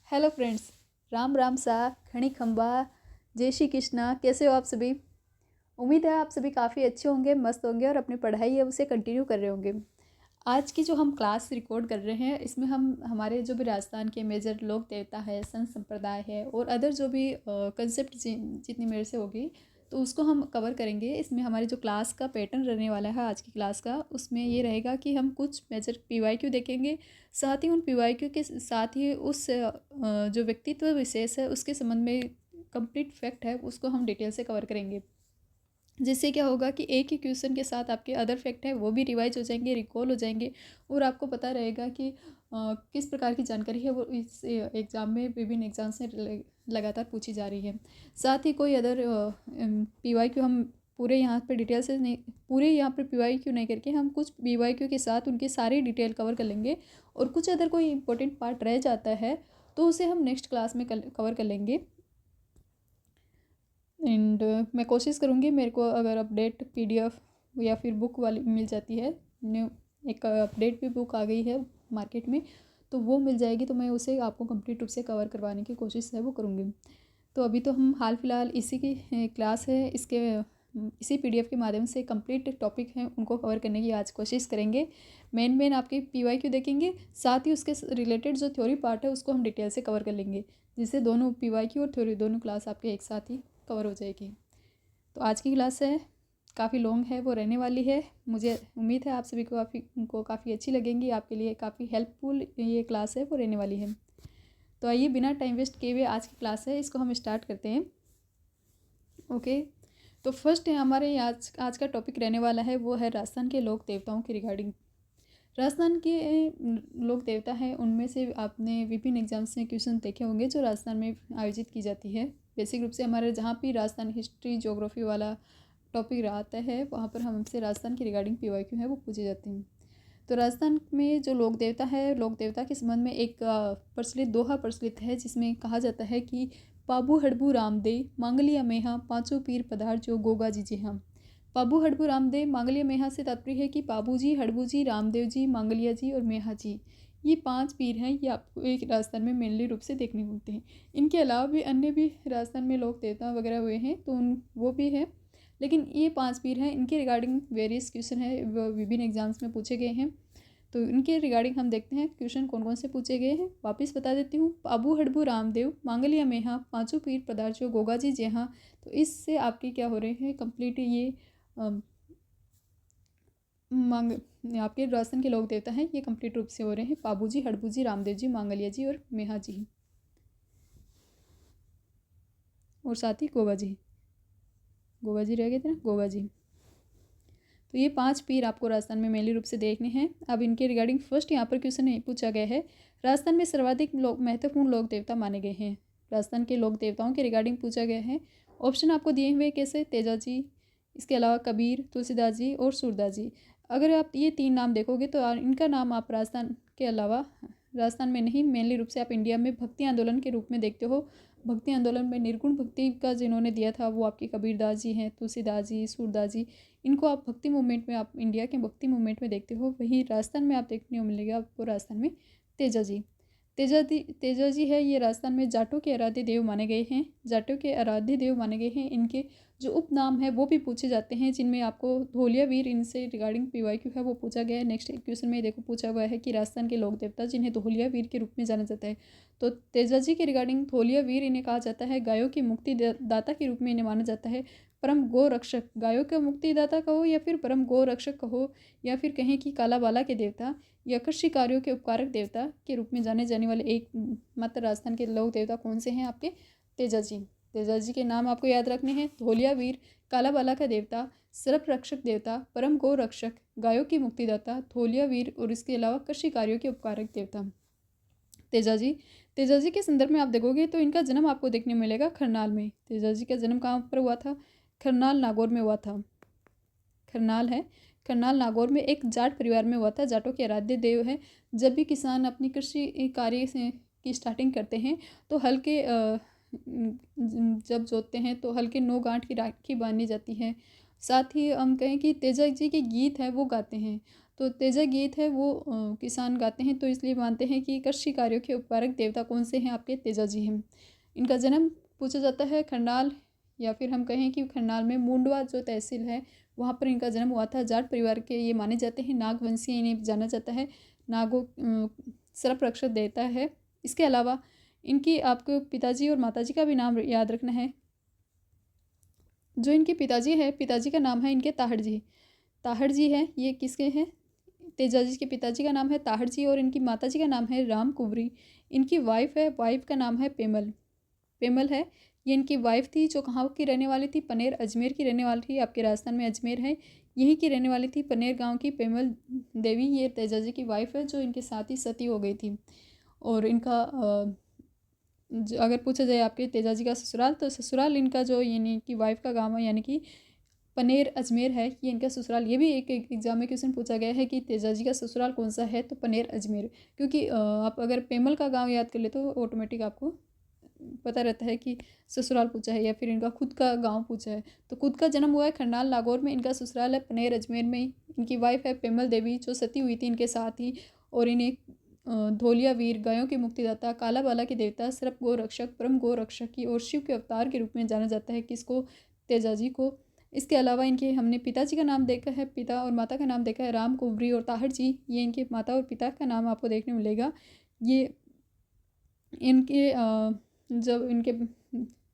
Hello friends, Ram Ram सा, खड़ी खंबा, जय श्री कृष्णा। कैसे हो आप सभी? उम्मीद है आप सभी काफ़ी अच्छे होंगे, मस्त होंगे और अपनी पढ़ाई है उसे कंटिन्यू कर रहे होंगे। आज की जो हम क्लास रिकॉर्ड कर रहे हैं इसमें हम हमारे जो भी राजस्थान के मेजर लोक देवता है, संत संप्रदाय है और अदर जो भी कंसेप्ट जितनी मेरे से होगी तो उसको हम कवर करेंगे। इसमें हमारी जो क्लास का पैटर्न रहने वाला है आज की क्लास का, उसमें ये रहेगा कि हम कुछ मेजर पीवाईक्यू देखेंगे, साथ ही उन पीवाईक्यू के साथ ही उस जो व्यक्तित्व विशेष है उसके संबंध में कंप्लीट फैक्ट है उसको हम डिटेल से कवर करेंगे। जिससे क्या होगा कि एक ही क्वेश्चन के साथ आपके अदर फैक्ट है वो भी रिवाइज हो जाएंगे, रिकॉल हो जाएंगे और आपको पता रहेगा कि किस प्रकार की जानकारी है वो इस एग्ज़ाम में, विभिन्न एग्जाम्स में लगातार पूछी जा रही है। साथ ही कोई अदर पीवाईक्यू हम पूरे यहाँ पर डिटेल से नहीं, पूरे यहाँ पर पीवाईक्यू नहीं करके हम कुछ पीवाईक्यू के साथ उनके सारे डिटेल कवर कर लेंगे और कुछ अदर कोई इंपॉर्टेंट पार्ट रह जाता है तो उसे हम नेक्स्ट क्लास में कवर कर लेंगे। एंड मैं कोशिश करूँगी मेरे को अगर अपडेट पीडीएफ या फिर बुक वाली मिल जाती है, न्यू एक अपडेट भी बुक आ गई है मार्केट में, तो वो मिल जाएगी तो मैं उसे आपको कंप्लीट रूप से कवर करवाने की कोशिश है वो करूँगी। तो अभी तो हम हाल फिलहाल इसी की क्लास है, इसी पीडीएफ के माध्यम से कंप्लीट टॉपिक हैं उनको कवर करने की आज कोशिश करेंगे। मेन आपके पीवाईक्यू देखेंगे, साथ ही उसके रिलेटेड जो थ्योरी पार्ट है उसको हम डिटेल से कवर कर लेंगे, जिससे दोनों पीवाईक्यू और थ्योरी दोनों क्लास आपके एक साथ ही कवर हो जाएगी। तो आज की क्लास है काफ़ी लॉन्ग है वो रहने वाली है, मुझे उम्मीद है आप सभी को काफ़ी अच्छी लगेंगी, आपके लिए काफ़ी हेल्पफुल ये क्लास है वो रहने वाली है। तो आइए बिना टाइम वेस्ट किए हुए आज की क्लास है इसको हम स्टार्ट करते हैं। ओके, तो फर्स्ट है हमारे आज का टॉपिक रहने वाला है वो है राजस्थान के लोक देवताओं के रिगार्डिंग। राजस्थान के लोक देवता हैं उनमें से आपने विभिन्न एग्जाम्स में क्वेश्चन देखे होंगे जो राजस्थान में आयोजित की जाती है। बेसिक रूप से हमारे जहाँ भी राजस्थान हिस्ट्री ज्योग्राफी वाला टॉपिक रहता है वहाँ पर हमसे राजस्थान की रिगार्डिंग पीवाईक्यू है वो पूछे जाते हैं। तो राजस्थान में जो लोक देवता है, लोक देवता के संबंध में एक प्रचलित दोहा प्रचलित है जिसमें कहा जाता है कि पाबू हड़बू रामदे मांगलिया मेहा पांचों पीर पधार जो गोगा जी हाँ। पाबू हड़बू रामदेव मांगलिया मेहा से तात्पर्य है कि पाबू जी, हड़बू जी, रामदेव जी, मांगलिया जी और मेहा जी, ये 5 पीर हैं। ये आपको एक राजस्थान में मेनली रूप से देखने को मिलते हैं। इनके अलावा भी अन्य भी राजस्थान में लोक देवता वगैरह हुए हैं तो वो भी हैं, लेकिन ये 5 पीर हैं। इनके रिगार्डिंग वेरियस क्वेश्चन है वो विभिन्न एग्जाम्स में पूछे गए हैं। तो इनके रिगार्डिंग हम देखते हैं क्वेश्चन कौन कौन से पूछे गए हैं। वापिस बता देती हूँ, पाबू हड़बू रामदेव मांगलिया मेहा पाँचों पीर पदार्चो गोगा जी जहाँ। तो इससे आपके क्या हो रहे हैं कंप्लीट ये मांग आपके राजस्थान के लोक देवता हैं ये कंप्लीट रूप से हो रहे हैं पाबू जी, हड़बू जी, रामदेव जी, मांगलिया जी और मेहा जी और साथ ही गोगा जी। गोगा जी रह गए थे ना, गोगा जी। तो ये 5 पीर आपको राजस्थान में मेनली रूप से देखने हैं। अब इनके रिगार्डिंग फर्स्ट यहाँ पर क्वेश्चन पूछा गया है, राजस्थान में सर्वाधिक महत्वपूर्ण लोक देवता माने गए हैं। राजस्थान के लोक देवताओं के रिगार्डिंग पूछा गया है। ऑप्शन आपको दिए हुए कैसे, तेजा जी, इसके अलावा कबीर, तुलसीदास जी और सूरदास जी। अगर आप ये 3 नाम देखोगे तो इनका नाम आप राजस्थान के अलावा राजस्थान में नहीं, मेनली रूप से आप इंडिया में भक्ति आंदोलन के रूप में देखते हो। भक्ति आंदोलन में निर्गुण भक्ति का जिन्होंने दिया था वो आपके कबीरदास जी हैं, तुलसीदास जी, सूरदास जी। इनको आप भक्ति मूवमेंट में, आप इंडिया के भक्ति मूवमेंट में देखते हो। वहीं राजस्थान में आप देखने को मिलेगा आपको राजस्थान में तेजा जी। तेजा जी है, ये राजस्थान में जाटों के आराध्य देव माने गए हैं। जाटों के आराध्य देव माने गए हैं। इनके जो उपनाम है वो भी पूछे जाते हैं, जिनमें आपको धोलिया वीर, इनसे रिगार्डिंग पीवाईक्यू है वो पूछा गया है। नेक्स्ट क्वेश्चन में देखो पूछा हुआ है कि राजस्थान के लोक देवता जिन्हें धोलिया वीर के रूप में जाना जाता है। तो तेजा जी के रिगार्डिंग धोलिया वीर इन्हें कहा जाता है। गायों की मुक्ति दाता के रूप में इन्हें माना जाता है। परम गो रक्षक, गायों का मुक्तिदाता कहो या फिर परम गो रक्षक कहो या फिर कहें कि काला बाला के देवता या कृषि कार्यों के उपकारक देवता के रूप में जाने जाने वाले एक मात्र राजस्थान के लोक देवता कौन से हैं आपके, तेजा जी। तेजा जी के नाम आपको याद रखने हैं, धोलिया वीर, काला बाला का देवता, सर्प रक्षक देवता, परम गो रक्षक, गायों की मुक्तिदाता, धोलिया वीर और इसके अलावा कृषि कार्यों के उपकारक देवता तेजा जी। तेजा जी के संदर्भ में आप देखोगे तो इनका जन्म आपको देखने मिलेगा खरनाल में। तेजा जी का जन्म कहाँ पर हुआ था, खरनाल नागौर में हुआ था। खरनाल है, खरनाल नागौर में एक जाट परिवार में हुआ था। जाटों के आराध्य देव है। जब भी किसान अपनी कृषि कार्य से की स्टार्टिंग करते हैं तो हल के जब जोतते हैं तो हल के 9 गांठ की राखी बांधी जाती है। साथ ही हम कहें कि तेजा जी के गीत है वो गाते हैं। तो तेजा गीत है वो किसान गाते हैं, तो इसलिए मानते हैं कि कृषि कार्यों के उपकारक देवता कौन से हैं, आपके तेजा जी हैं। इनका जन्म पूछा जाता है खंडाल, या फिर हम कहें कि खंडाल में मुंडवा जो तहसील है वहाँ पर इनका जन्म हुआ था। जाट परिवार के ये माने जाते हैं, नागवंशी इन्हें जाना जाता है, नागो सर्प रक्षक देवता है। इसके अलावा इनकी आपको पिताजी और माताजी का भी नाम याद रखना है। जो इनके पिताजी है, पिताजी का नाम है इनके ताहड़ जी। ताहड़ जी है, ये किसके हैं, तेजा जी के पिताजी का नाम है ताहड़ जी, और इनकी माताजी का नाम है राम कुंवरी। इनकी वाइफ है, वाइफ का नाम है पेमल। पेमल है, ये इनकी वाइफ थी, जो कहाँ की रहने वाली थी, पनेर अजमेर की रहने वाली थी। आपके राजस्थान में अजमेर है, यहीं की रहने वाली थी, पनेर गांव की पेमल देवी ये तेजा जी की वाइफ है, जो इनके साथ ही सती हो गई थी। और इनका अगर पूछा जाए आपके तेजा जी का ससुराल, तो ससुराल इनका जो यानी कि वाइफ का गाँव है यानी कि पनेर अजमेर है, ये इनका ससुराल। ये भी एक एग्जाम में क्वेश्चन पूछा गया है कि तेजा जी का ससुराल कौन सा है, तो पनेर अजमेर। क्योंकि आप अगर पेमल का गांव याद कर ले तो ऑटोमेटिक आपको पता रहता है कि ससुराल पूछा है या फिर इनका खुद का गांव पूछा है। तो खुद का जन्म हुआ है खंडाल नागौर में, इनका ससुराल है पनेर अजमेर में। इनकी वाइफ है पेमल देवी, जो सती हुई थी इनके साथ ही, और इन्हें धोलिया वीर, गायों के मुक्तिदाता, काला बाला के देवता, सर्प गो रक्षक, परम गो रक्षक की और शिव के अवतार के रूप में जाना जाता है किसको, तेजा जी को। इसके अलावा इनके हमने पिताजी का नाम देखा है, पिता और माता का नाम देखा है राम कुंवरी और ताहड़ जी, ये इनके माता और पिता का नाम आपको देखने मिलेगा। ये इनके जब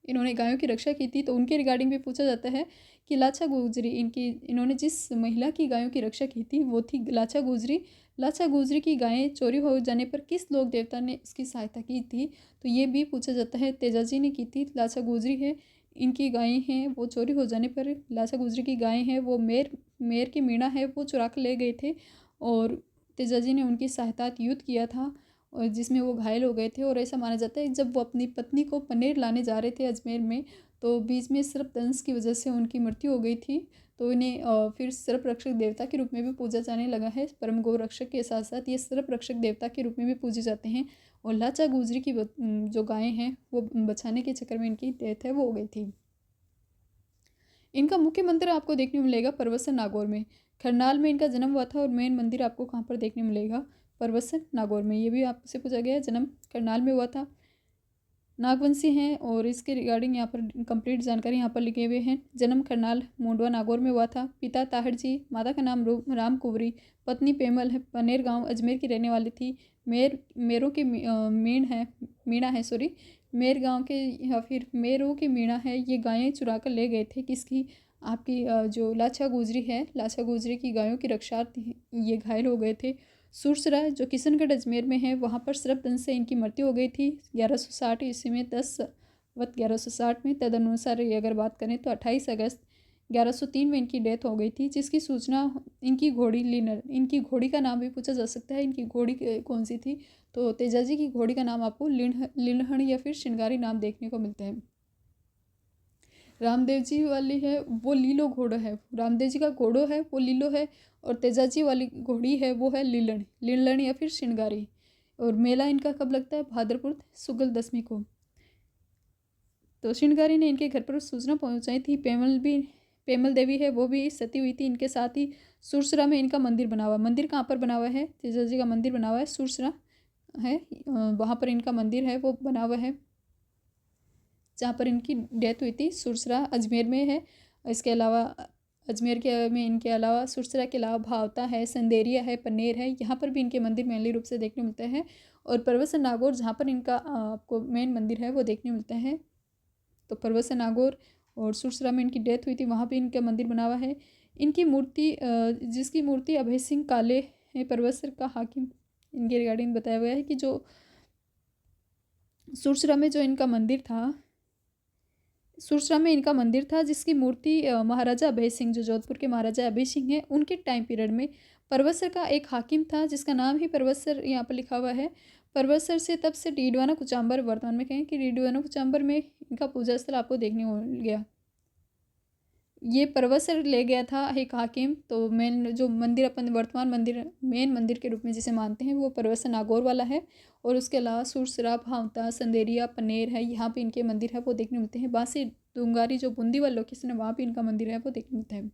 इन्होंने गायों की रक्षा की थी, तो उनके रिगार्डिंग भी पूछा जाता है कि लाचा गुजरी, इन्होंने जिस महिला की गायों की रक्षा की थी वो थी लाचा गुजरी। लाचा गुजरी की गायें चोरी हो जाने पर किस लोक देवता ने इसकी सहायता की थी, तो ये भी पूछा जाता है। तेजा जी ने की थी, लाचा गुजरी है, इनकी गायें हैं वो चोरी हो जाने पर, लाचा गुजरी की गायें हैं वो मेर की मीणा है वो चुरा कर ले गए थे, और तेजा जी ने उनकी सहायता युद्ध किया था, और जिसमें वो घायल हो गए थे। और ऐसा माना जाता है जब वो अपनी पत्नी को पनीर लाने जा रहे थे अजमेर में, तो बीच में सर्पदंश की वजह से उनकी मृत्यु हो गई थी। तो इन्हें फिर सर्प रक्षक देवता के रूप में भी पूजा जाने लगा है। परम गौ रक्षक के साथ साथ ये सर्प रक्षक देवता के रूप में भी पूजे जाते हैं। और लाचा गुजरी की जो गायें हैं वो बचाने के चक्कर में इनकी डेथ है वो हो गई थी। इनका मुख्य मंदिर आपको देखने मिलेगा परवसन नागौर में। खरनाल में इनका जन्म हुआ था, और मेन मंदिर आपको कहाँ पर देखने मिलेगा, परवसन नागौर में। ये भी आपसे पूछा गया है, जन्म करनाल में हुआ था। नागवंशी हैं, और इसके रिगार्डिंग यहाँ पर कंप्लीट जानकारी यहाँ पर लिखे हुए हैं। जन्म करनाल मुंडवा नागौर में हुआ था। पिता ताहड़ जी, माता का नाम राम कुंवरी, पत्नी पेमल है, पनेर गांव अजमेर की रहने वाली थी। मेरों की मीणा है सॉरी, मेर गांव के या फिर मेरों की मीणा है, ये गायें चुरा कर ले गए थे किसकी, आपकी जो लाछा गुजरी है, लाछा गुजरी की गायों की रक्षा ये घायल हो गए थे। सुरसरा जो किशनगढ़ अजमेर में है, वहाँ पर सर्पदंश से इनकी मृत्यु हो गई थी 1160 ईस्वी में, 10/1160 में। तदनुसार अगर बात करें तो 28 अगस्त 1103 में इनकी डेथ हो गई थी, जिसकी सूचना इनकी घोड़ी लीनर, इनकी घोड़ी का नाम भी पूछा जा सकता है, इनकी घोड़ी कौन सी थी, तो तेजाजी की घोड़ी का नाम आपको लिनहण या फिर श्रृंगारी नाम देखने को मिलता है। रामदेव जी वाली है वो लीलो घोड़ा है, रामदेव जी का घोड़ो है वो लीलो है, और तेजाजी वाली घोड़ी है वो है लीलन या फिर श्रृंगारी। और मेला इनका कब लगता है, भाद्रपुर शुक्ल दशमी को। तो श्रृंगारी ने इनके घर पर सूचना पहुंचाई थी। पेमल देवी है वो भी सती हुई थी इनके साथ ही। सुरसरा में इनका मंदिर बना हुआ, मंदिर कहाँ पर बना हुआ है, तेजाजी का मंदिर बना हुआ है सुरसरा है, वहाँ पर इनका मंदिर है वो बना हुआ है, जहाँ पर इनकी डेथ हुई थी। सुरसरा अजमेर में है। इसके अलावा अजमेर के में इनके अलावा सुरसरा के अलावा भावता है, संदेरिया है, पनेर है, यहाँ पर भी इनके मंदिर मेनली रूप से देखने मिलते हैं। और परवसन नागौर जहाँ पर इनका आपको मेन मंदिर है वो देखने मिलता है। तो परवसन नागौर और सुरसरा में इनकी डेथ हुई थी, वहाँ पर इनका मंदिर बना हुआ है। इनकी मूर्ति जिसकी मूर्ति अभय सिंह काले है, परवसर का हाकिम, इनके रिगार्डिंग बताया गया है कि जो सुरसरा में जो इनका मंदिर था, सुरसरा में इनका मंदिर था, जिसकी मूर्ति महाराजा अभय सिंह, जो जोधपुर के महाराजा अभय सिंह हैं, उनके टाइम पीरियड में परवसर का एक हाकिम था जिसका नाम ही परवसर यहाँ पर लिखा हुआ है। परवसर से तब से डीडवाना कुचाम्बर, वर्तमान में कहें कि डीडवाना कुचाम्बर में इनका पूजा स्थल आपको देखने को मिल गया। ये परवसर ले गया था एक हाकिम। तो मेन जो मंदिर अपन वर्तमान मंदिर मेन मंदिर के रूप में जिसे मानते हैं वो परवसन नागौर वाला है। और उसके अलावा सुरसरा, भावता, संदेरिया, पनेर है, यहाँ पे इनके मंदिर है वो देखने मिलते हैं। बांसी दुंगारी जो बूंदी वाला लोकेशन है वहाँ पे इनका मंदिर है वो देखने मिलता है।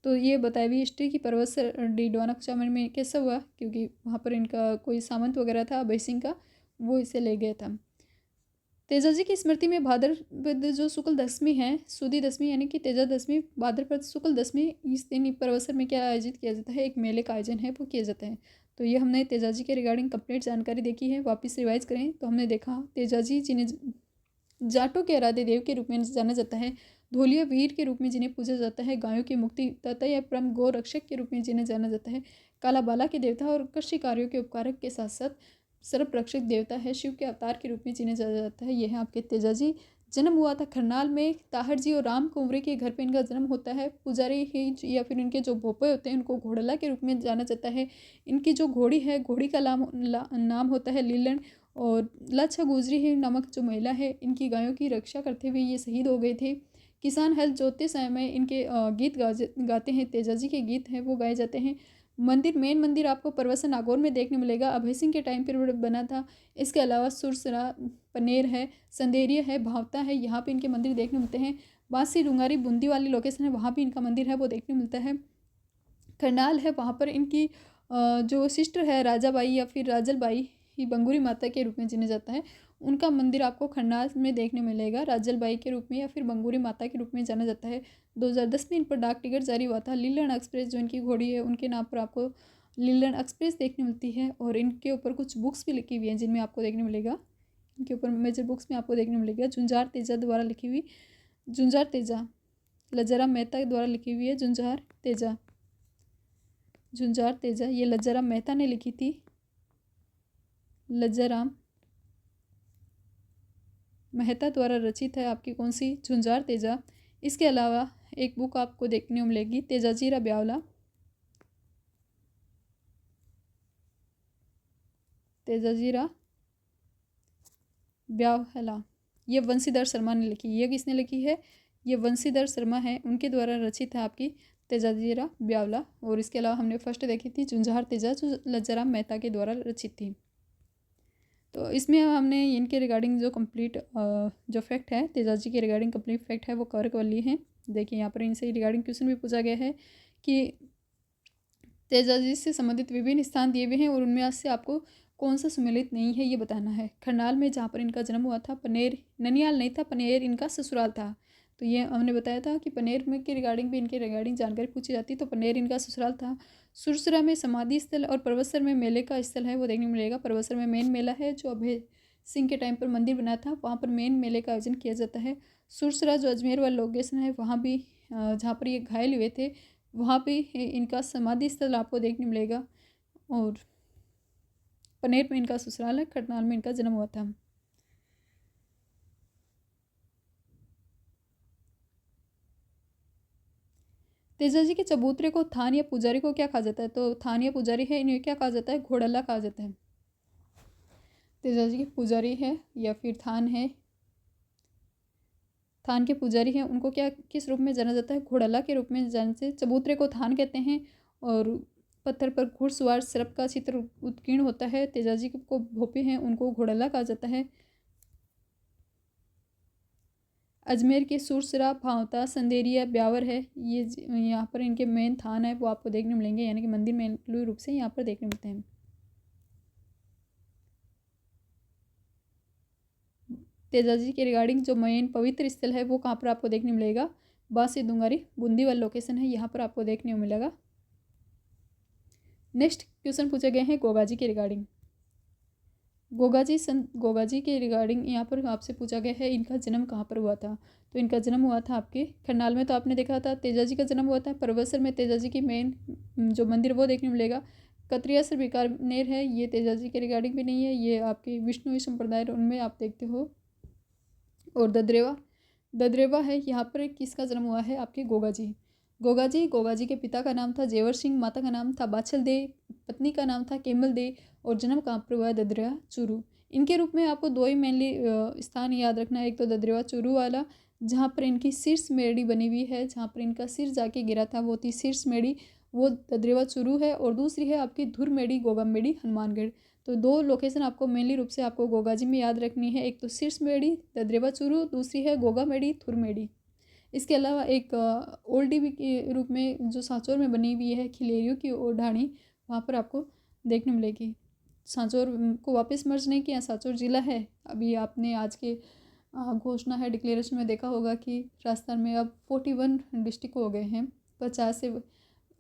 तो ये बताई हुई हिस्ट्री की पर्वत से डिडवाना कुचामन में कैसा हुआ, क्योंकि वहाँ पर इनका कोई सामंत वगैरह था अभय सिंह का, वो इसे ले गया था। तेजाजी की स्मृति में भाद्रपद जो शुक्ल दशमी है, सुदी दशमी यानी कि तेजा दशमी, भाद्रपद शुक्ल दशमी, इस दिन परवसर में क्या आयोजित किया जाता है, एक मेले का आयोजन है वो किया जाता है। तो ये हमने तेजाजी के रिगार्डिंग कंप्लीट जानकारी देखी है। वापस रिवाइज करें तो हमने देखा तेजाजी जिन्हें जाटों के आराध्य देव के रूप में जाना जाता है, धोलिया वीर के रूप में जिन्हें पूजा जाता है, गायों की मुक्ति दाता या परम गौ रक्षक के रूप में जिन्हें जाना जाता है, कालाबाला के देवता और कृषि कार्यों के उपकारक के साथ साथ सर्प रक्षक देवता है, शिव के अवतार के रूप में जिन्हें जाना जाता है, यह है आपके तेजाजी। जन्म हुआ था खरनाल में, ताहर जी और राम कुंवरे के घर पे इनका जन्म होता है। पुजारी ही या फिर इनके जो भोपे होते हैं उनको घोड़ला के रूप में जाना जाता है। इनकी जो घोड़ी है, घोड़ी का नाम होता है लीलन, और लच्छा गुजरी है नामक जो महिला है, इनकी गायों की रक्षा करते हुए ये शहीद हो गए थे। किसान हल जोतते समय इनके गीत गाते हैं, तेजाजी के गीत हैं वो गाए जाते हैं। मंदिर, मेन मंदिर आपको परवसन नागौर में देखने मिलेगा, अभय सिंह के टाइम पीरियड बना था। इसके अलावा सुरसरा, पनेर है, संदेरिया है, भावता है, यहाँ पे इनके मंदिर देखने मिलते हैं। बांसी डूंगारी बूंदी वाली लोकेशन है, वहाँ भी इनका मंदिर है वो देखने मिलता है। करनाल है, वहाँ पर इनकी जो सिस्टर है राजा बाई या फिर राजल बाई ही बंगूरी माता के रूप में जिन्हें जाता है, उनका मंदिर आपको खरनाल में देखने मिलेगा, राजल बाई के रूप में या फिर बंगूरी माता के रूप में जाना जाता है। 2010 में इन पर डाक टिकट जारी हुआ था। लीलन एक्सप्रेस जो इनकी घोड़ी है उनके नाम पर आपको लीलन एक्सप्रेस देखने मिलती है, और इनके ऊपर कुछ बुक्स भी लिखी हुई हैं जिनमें आपको देखने मिलेगा, इनके ऊपर मेजर बुक्स में आपको देखने मिलेगा झुंझार तेजा द्वारा लिखी हुई, झुंझार तेजा लज्जाराम मेहता द्वारा लिखी हुई है, झुंझार तेजा, झुंझार तेजा ये लज्जाराम मेहता ने लिखी थी, लज्जाराम मेहता द्वारा रचित है आपकी कौन सी, झुंझार तेजा। इसके अलावा एक बुक आपको देखने को मिलेगी तेजाजीरा ब्यावला, तेजाजीरा ब्यावला, ये वंशीधर शर्मा ने लिखी। ये किसने लिखी है, ये वंशीधर शर्मा है, उनके द्वारा रचित है आपकी तेजाजीरा ब्यावला। और इसके अलावा हमने फर्स्ट देखी थी झुंझार तेजा जो लज्जाराम मेहता के द्वारा रचित थी। तो इसमें हमने इनके रिगार्डिंग जो कंप्लीट जो फैक्ट है तेजाजी के रिगार्डिंग कंप्लीट फैक्ट है वो कवर कर लिए हैं। देखिए यहाँ पर इनसे रिगार्डिंग क्वेश्चन भी पूछा गया है कि तेजाजी से संबंधित विभिन्न स्थान दिए हुए हैं और उनमें से आपको कौन सा सम्मिलित नहीं है ये बताना है। खरनाल में जहाँ पर इनका जन्म हुआ था, पनेर ननियाल नहीं था, पनेर इनका ससुराल था। तो ये हमने बताया था कि पनेर में के रिगार्डिंग भी इनके रिगार्डिंग जानकारी पूछी जाती, तो पनेर इनका ससुराल था। सुरसरा में समाधि स्थल और परवसर में मेले का स्थल है वो देखने मिलेगा। परवसर में मेन मेला है जो अभय सिंह के टाइम पर मंदिर बना था, वहाँ पर मेन मेले का आयोजन किया जाता है। सुरसरा जो अजमेर वाला लोकेशन है वहाँ भी जहाँ पर ये घायल हुए थे वहाँ पे इनका समाधि स्थल आपको देखने मिलेगा। और पनेर में इनका ससुराल है, खरनाल में इनका जन्म हुआ था। तेजाजी के चबूतरे को थान या पुजारी को क्या कहा जाता है, तो थान या पुजारी है इन्हें क्या कहा जाता है, घोड़ला कहा जाता है। तेजाजी के पुजारी है या फिर थान है, थान के पुजारी हैं, उनको क्या किस रूप में जाना जाता है, घोड़ला के रूप में जाने से। चबूतरे को थान कहते हैं और पत्थर पर घुड़सवार सर्प का चित्र उत्कीर्ण होता है। तेजाजी को भोपे हैं उनको घोड़ला कहा जाता है। अजमेर के सुरसरा, भावता, संदेरिया, ब्यावर है, ये यहाँ पर इनके मेन थान है वो आपको देखने मिलेंगे, यानी कि मंदिर मेन रूप से यहाँ पर देखने मिलते हैं। तेजाजी के रिगार्डिंग जो मेन पवित्र स्थल है वो कहाँ पर आपको देखने मिलेगा, बांसी दुंगारी बूंदी वाला लोकेशन है, यहाँ पर आपको देखने को मिलेगा। नेक्स्ट क्वेश्चन पूछे गए हैं गोगाजी के रिगार्डिंग। गोगाजी के रिगार्डिंग यहाँ पर आपसे पूछा गया है इनका जन्म कहाँ पर हुआ था, तो इनका जन्म हुआ था आपके खरनाल में, तो आपने देखा था तेजाजी का जन्म हुआ था। परवसर में तेजाजी की मेन जो मंदिर वो देखने मिलेगा। कतरियासर बीकानेर है, ये तेजाजी के रिगार्डिंग भी नहीं है, ये आपके विष्णु संप्रदाय उनमें आप देखते हो। और ददरेवा है, यहाँ पर किसका जन्म हुआ है, आपके गोगाजी के पिता का नाम था जेवर सिंह, माता का नाम था बाछल दे, पत्नी का नाम था केमल दे, और जन्म कहाँ पर हुआ है, ददरेवा चूरू। इनके रूप में आपको दो ही मेनली स्थान याद रखना है, एक तो ददरेवा चूरू वाला जहाँ पर इनकी शीर्ष मेड़ी बनी हुई है, जहाँ पर इनका सिर जाके गिरा था वो थी शीर्ष मेड़ी, वो ददरेवा चूरू है। और दूसरी है आपकी धुर मेड़ी, गोगामेड़ी, हनुमानगढ़। तो दो लोकेशन आपको मेनली रूप से आपको गोगाजी में याद रखनी है, एक तो शीर्ष मेड़ी ददरेवा चूरू, दूसरी है गोगामेड़ी, थुरमेड़ी। इसके अलावा एक ओल्डी भी के रूप में जो सांचौर में बनी हुई है खिलेरियों की ढाणी, वहाँ पर आपको देखने मिलेगी। सांचौर को वापस मर्ज नहीं किया, सांचौर ज़िला है। अभी आपने आज के घोषणा है डिक्लेरेशन में देखा होगा कि राजस्थान में अब 41 डिस्ट्रिक्ट हो गए हैं। 50 से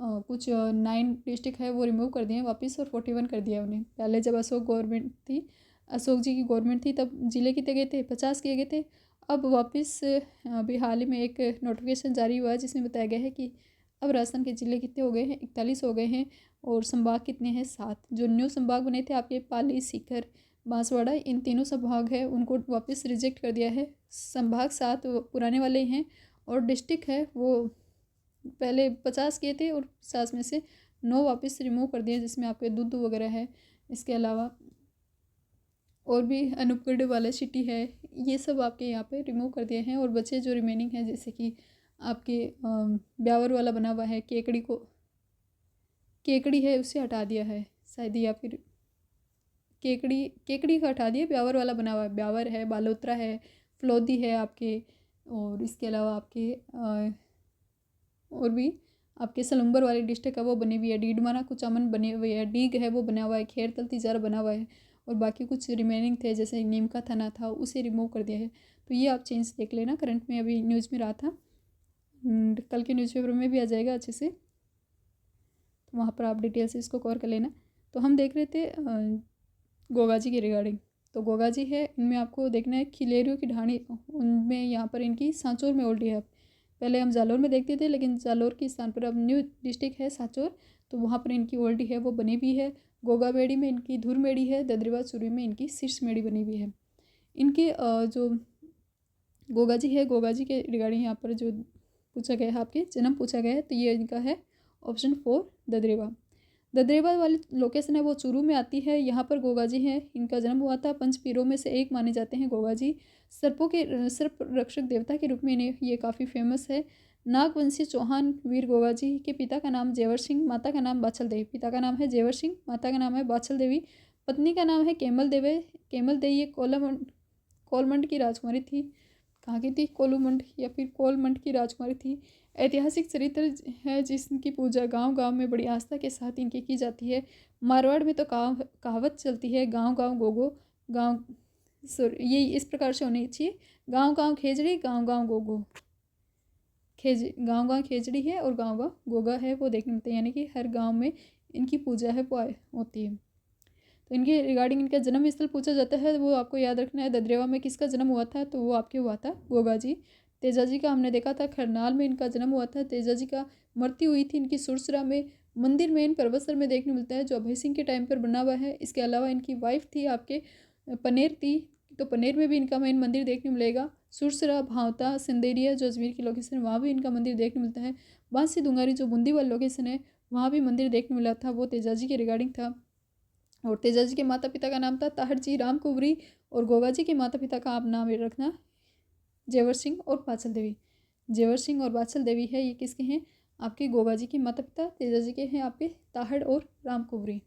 कुछ 9 डिस्ट्रिक्ट है वो रिमूव कर दिए वापस और 41 कर दिया उन्हें। पहले जब अशोक जी की गवर्नमेंट थी तब ज़िले कितने गए थे, 50 किए गए थे। अब वापस अभी हाल ही में एक नोटिफिकेशन जारी हुआ है जिसमें बताया गया है कि अब राजस्थान के ज़िले कितने हो गए हैं, 41 हो गए हैं और संभाग कितने हैं, 7। जो न्यू संभाग बने थे आपके पाली, सीकर, बांसवाड़ा, इन तीनों संभाग है उनको वापस रिजेक्ट कर दिया है। संभाग 7 पुराने वाले हैं और डिस्ट्रिक्ट है वो पहले 50 किए थे और 50 में से 9 वापस रिमूव कर दिए, जिसमें आपके दूध वगैरह है। इसके अलावा और भी अनूपगढ़ वाला सिटी है, ये सब आपके यहाँ पे रिमूव कर दिए हैं। और बचे जो रिमेनिंग है जैसे कि आपके ब्यावर वाला बना हुआ है, केकड़ी है उसे हटा दिया है शायद, या फिर केकड़ी का हटा दिया, ब्यावर वाला बना हुआ है। ब्यावर है, बालोतरा है, फलोदी है आपके, और इसके अलावा आपके और भी आपके सलूम्बर वाली डिस्ट्रिक्ट है वो बनी हुई है। डीडमाना कुचामन बनी हुई है, डीग है वो बना हुआ है, खेरतल तिजारा बना हुआ है। और बाकी कुछ रिमेनिंग थे जैसे नीम का थाना था उसे रिमूव कर दिया है। तो ये आप चेंज देख लेना, करंट में अभी न्यूज़ में रहा था, कल के न्यूज़पेपर में भी आ जाएगा अच्छे से, तो वहाँ पर आप डिटेल से इसको कवर कर लेना। तो हम देख रहे थे गोगाजी के रिगार्डिंग। तो गोगाजी है, इनमें आपको देखना है खिलेरियों की ढाणी, उनमें यहाँ पर इनकी सांचौर में ओल्डी है। पहले हम जालोर में देखते थे लेकिन जालोर के स्थान पर अब न्यू डिस्ट्रिक्ट है सांचौर, तो वहाँ पर इनकी ओल्डी है वो बनी हुई है। गोगामेड़ी में इनकी धुर मेड़ी है, ददरीवा चूरू में इनकी शीर्ष मेड़ी बनी हुई है। इनके जो गोगाजी है, गोगाजी के रिगार्डिंग यहाँ पर जो पूछा गया है आपके जन्म पूछा गया है, तो ये इनका है ऑप्शन 4 ददरेवा। ददरेवा वाली लोकेशन है वो चूरू में आती है। यहाँ पर गोगाजी है, इनका जन्म हुआ था। पंच पीरों में से एक माने जाते हैं गोगाजी। सर्प रक्षक देवता के रूप में इन्हें ये काफ़ी फेमस है। नागवंशी चौहान वीर गोगाजी के पिता का नाम जेवर सिंह, माता का नाम बाछल देवी। पिता का नाम है जेवर सिंह, माता का नाम है बाछल देवी। पत्नी का नाम है केमल देवी। ये कोलमंड की राजकुमारी थी। कहाँ की थी? कोलूमंड या फिर कोलमंड की राजकुमारी थी। ऐतिहासिक चरित्र है जिसकी पूजा गांव गांव में बड़ी आस्था के साथ इनकी की जाती है। मारवाड़ में तो कहावत चलती है, गांव गांव गोगो, गांव ये इस प्रकार से होनी चाहिए, गांव गांव खेजड़ी, गांव गांव गोगो। गांव गांव खेजड़ी है और गांव गांव गोगा है वो देखने मिलते हैं, यानी कि हर गांव में इनकी पूजा है वो होती है। तो इनके रिगार्डिंग इनका जन्म स्थल पूछा जाता है, वो आपको याद रखना है। ददरेवा में किसका जन्म हुआ था? तो वो आपके हुआ था गोगाजी। तेजाजी का हमने देखा था खरनाल में इनका जन्म हुआ था। तेजाजी का मृत्यु हुई थी इनकी सुरसरा में। मंदिर में इन परबतसर में देखने मिलता है जो अभय सिंह के टाइम पर बना हुआ है। इसके अलावा इनकी वाइफ थी आपके पनेर थी, तो पनेर में भी इनका मेन मंदिर देखने मिलेगा। सुरसरा, भावता, संदेरिया जो अजमेर की लोकेशन है वहाँ भी इनका मंदिर देखने मिलता है। बांसी दुंगारी जो बूंदी वाली लोकेशन है वहाँ भी मंदिर देखने मिला था, वो तेजाजी के रिगार्डिंग था। और तेजाजी के माता पिता का नाम था ताहड़जी राम कुंवरी, और गोगाजी के माता पिता का आप नाम रखना जेवर सिंह और बाछल देवी। जेवर सिंह और बाछल देवी है ये किसके हैं? आपके गोगाजी के माता पिता। तेजाजी के हैं आपके ताहड़ और राम कुंवरी।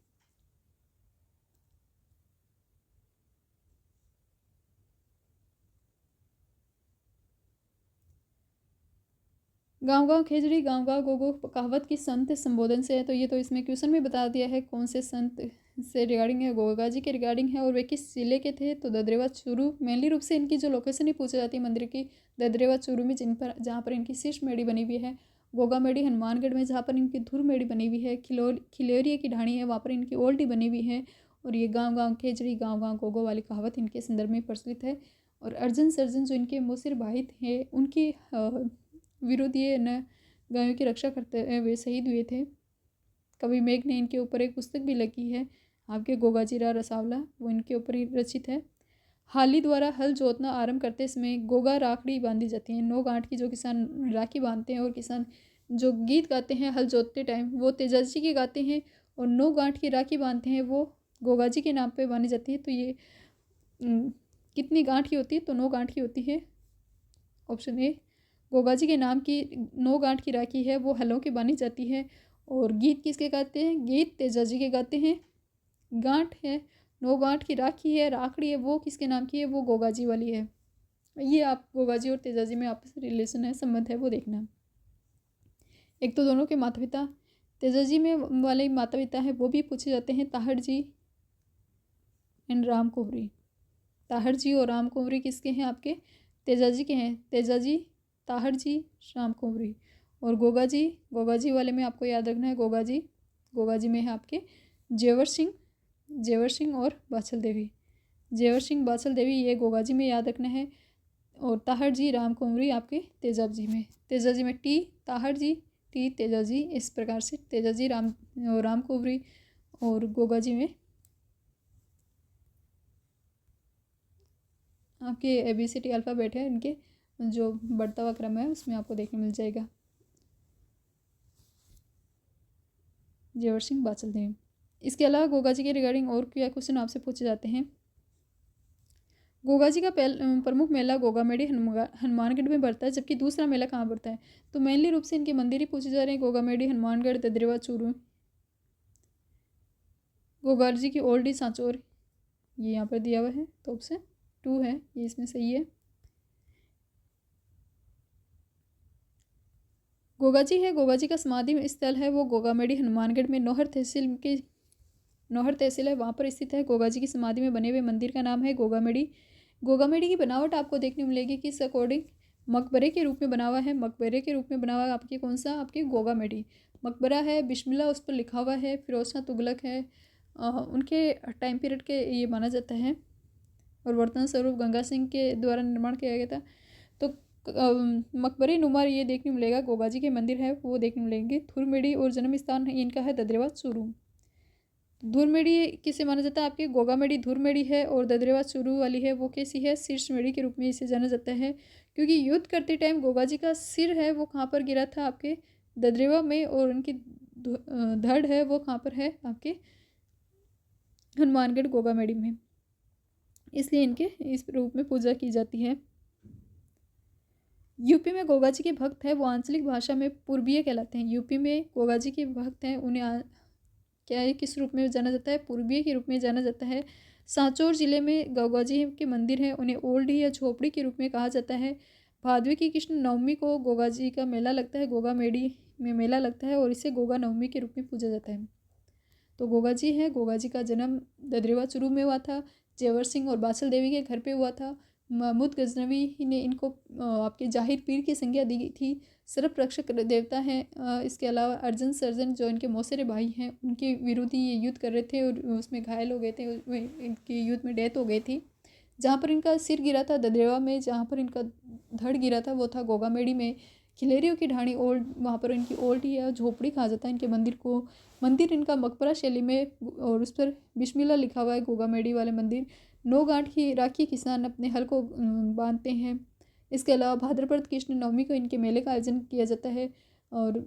गांव गांव खेजड़ी, गांव गांव गोगो कहावत की संत संबोधन से है, तो ये तो इसमें क्वेश्चन में बता दिया है कौन से संत से रिगार्डिंग है, गोगाजी के रिगार्डिंग है। और वे किस जिले के थे? तो ददरेवा चूरू। मेनली रूप से इनकी जो लोकेशन ही पूछी जाती है मंदिर की, ददरेवा चूरू में जहाँ पर इनकी शीर्ष मेड़ी बनी हुई है। गोगा मेड़ी हनुमानगढ़ में जहाँ पर इनकी धुर मेड़ी बनी हुई है। खिलेरिया की ढाणी है वहाँ पर इनकी ओल्डी बनी हुई है। और ये गाँव गाँव खेजड़ी, गाँव गाँव गोगो वाली कहावत इनके संदर्भ में प्रचलित है। और अर्जुन सर्जन जो इनके मुसिर भाई थे उनकी विरुद्ध ये न गायों की रक्षा करते हुए शहीद हुए थे। कवि मेघ ने इनके ऊपर एक पुस्तक भी लिखी है आपके गोगाजी राव रसावला, वो इनके ऊपर ही रचित है। हाली द्वारा हल जोतना आरंभ करते समय गोगा राखड़ी बांधी जाती है। 9 गांठ की जो किसान राखी बांधते हैं और किसान जो गीत गाते हैं हल जोतते टाइम वो तेजाजी के गाते हैं, और 9 गांठ की राखी बांधते हैं वो गोगाजी के नाम पे बांधी जाती है। तो ये कितनी गांठ की होती है? तो 9 गांठ की होती है। ऑप्शन ए गोगाजी के नाम की 9 गांठ की राखी है वो हलों की बांधी जाती है। और गीत किसके गाते हैं? गीत तेजाजी के गाते हैं। गांठ है 9 गांठ की राखी है, राखड़ी है वो किसके नाम की है? वो गोगाजी वाली है। ये आप गोगाजी और तेजाजी में आपस रिलेशन है, संबंध है, वो देखना। एक तो दोनों के माता पिता, तेजाजी में वाले माता पिता हैं वो भी पूछे जाते हैं, ताहर जी एंड राम कुंवरी। ताहर जी और राम कुंवरी किसके हैं? आपके तेजाजी के हैं। तेजाजी, ताहर जी, राम कुंवरी। और गोगाजी, गोगाजी वाले में आपको याद रखना है, गोगाजी, गोगाजी में है आपके जेवर सिंह, जेवर सिंह और बाछल देवी। जेवर सिंह, बाछल देवी, ये गोगाजी में याद रखना है। और ताहर जी, राम कुंवरी आपके तेजाजी में। तेजाजी में टी, ताहर जी, टी, तेजाजी, इस प्रकार से तेजाजी, राम कुंवरी। और गोगाजी में आपके ABCD अल्फ़ाबेट है, इनके जो बढ़ता हुआ क्रम है उसमें आपको देखने मिल जाएगा। जेवर सिंह, बाछल देवी। इसके अलावा गोगाजी के रिगार्डिंग और क्या क्वेश्चन आपसे पूछे जाते हैं? गोगाजी का प्रमुख मेला गोगामेडी हनुमानगढ़ में बढ़ता है, जबकि दूसरा मेला कहाँ बढ़ता है? तो मेनली रूप से इनके मंदिर ही पूछे जा रहे हैं, गोगामेडी, हनुमानगढ़, ददरेवा, चूरू। गोगाजी की ओल्ड सांचौर, ये यहाँ पर दिया हुआ है, तो ऑप्शन 2 है, ये इसमें सही है। गोगाजी है, गोगाजी का समाधि स्थल है वो गोगामेडी हनुमानगढ़ में नौहर तहसील है, वहाँ पर स्थित है। गोगाजी की समाधि में बने हुए मंदिर का नाम है गोगामेडी। गोगामेडी की बनावट आपको देखने मिलेगी किस अकॉर्डिंग? मकबरे के रूप में बना हुआ है। मकबरे के रूप में बना हुआ है आपके कौन सा? आपके गोगामेडी मकबरा है। बिस्मिल्लाह उस पर लिखा हुआ है। फिरोज शाह तुगलक है, उनके टाइम पीरियड के ये माना जाता है। और वर्तमान स्वरूप गंगा सिंह के द्वारा निर्माण किया गया था। तो मकबरे नुमा ये देखने मिलेगा। गोगाजी के मंदिर है वो देखने मिलेंगे। धुरमेड़ी और जन्म स्थान इनका है ददरेवा, चूरू। धुरमेड़ी किसे माना जाता है? आपके गोगामेडी धुरमेड़ी है, और ददरेवा चूरू वाली है वो कैसी है? शीर्षमेड़ी के रूप में इसे जाना जाता है, क्योंकि युद्ध करते टाइम गोगाजी का सिर है वो कहाँ पर गिरा था? आपके ददरेवा में। और उनकी धड़ है वो कहाँ पर है? आपके हनुमानगढ़ गोगामेडी में, इसलिए इनके इस रूप में पूजा की जाती है। यूपी में गोगाजी के भक्त हैं वो आंचलिक भाषा में पूर्वीय कहलाते हैं। यूपी में गोगाजी के भक्त हैं उन्हें क्या है, किस रूप में जाना जाता है? पूर्वीय के रूप में जाना जाता है। सांचौर जिले में गोगाजी के मंदिर हैं, उन्हें ओल्ड या झोपड़ी के रूप में कहा जाता है। भादवे की कृष्ण नवमी को गोगाजी का मेला लगता है, गोगामेडी में मेला लगता है, और इसे गोगा नवमी के रूप में पूजा जाता है। तो गोगाजी है, गोगाजी का जन्म ददरेवा चूरू में हुआ था। जेवर सिंह और बाछल देवी के घर पे हुआ था। महमूद गजनवी ने इनको आपके जाहिर पीर की संज्ञा दी थी। सर्प रक्षक देवता हैं। इसके अलावा अर्जुन सर्जन जो इनके मौसेरे भाई हैं उनके विरुद्ध ही ये युद्ध कर रहे थे और उसमें घायल हो गए थे, इनकी युद्ध में डेथ हो गई थी। जहाँ पर इनका सिर गिरा था ददरेवा में, जहाँ पर इनका धड़ गिरा था वो था गोगामेडी में। खिलेरियों की ढाणी ओल्ड, वहाँ पर इनकी ओल्ड या झोपड़ी कहा जाता है इनके मंदिर को। मंदिर इनका मकबरा शैली में, और उस पर बिस्मिल्लाह लिखा हुआ है गोगामेडी वाले मंदिर। 9 गांठ की राखी किसान अपने हल को बांधते हैं। इसके अलावा भाद्रपद कृष्ण नवमी को इनके मेले का आयोजन किया जाता है। और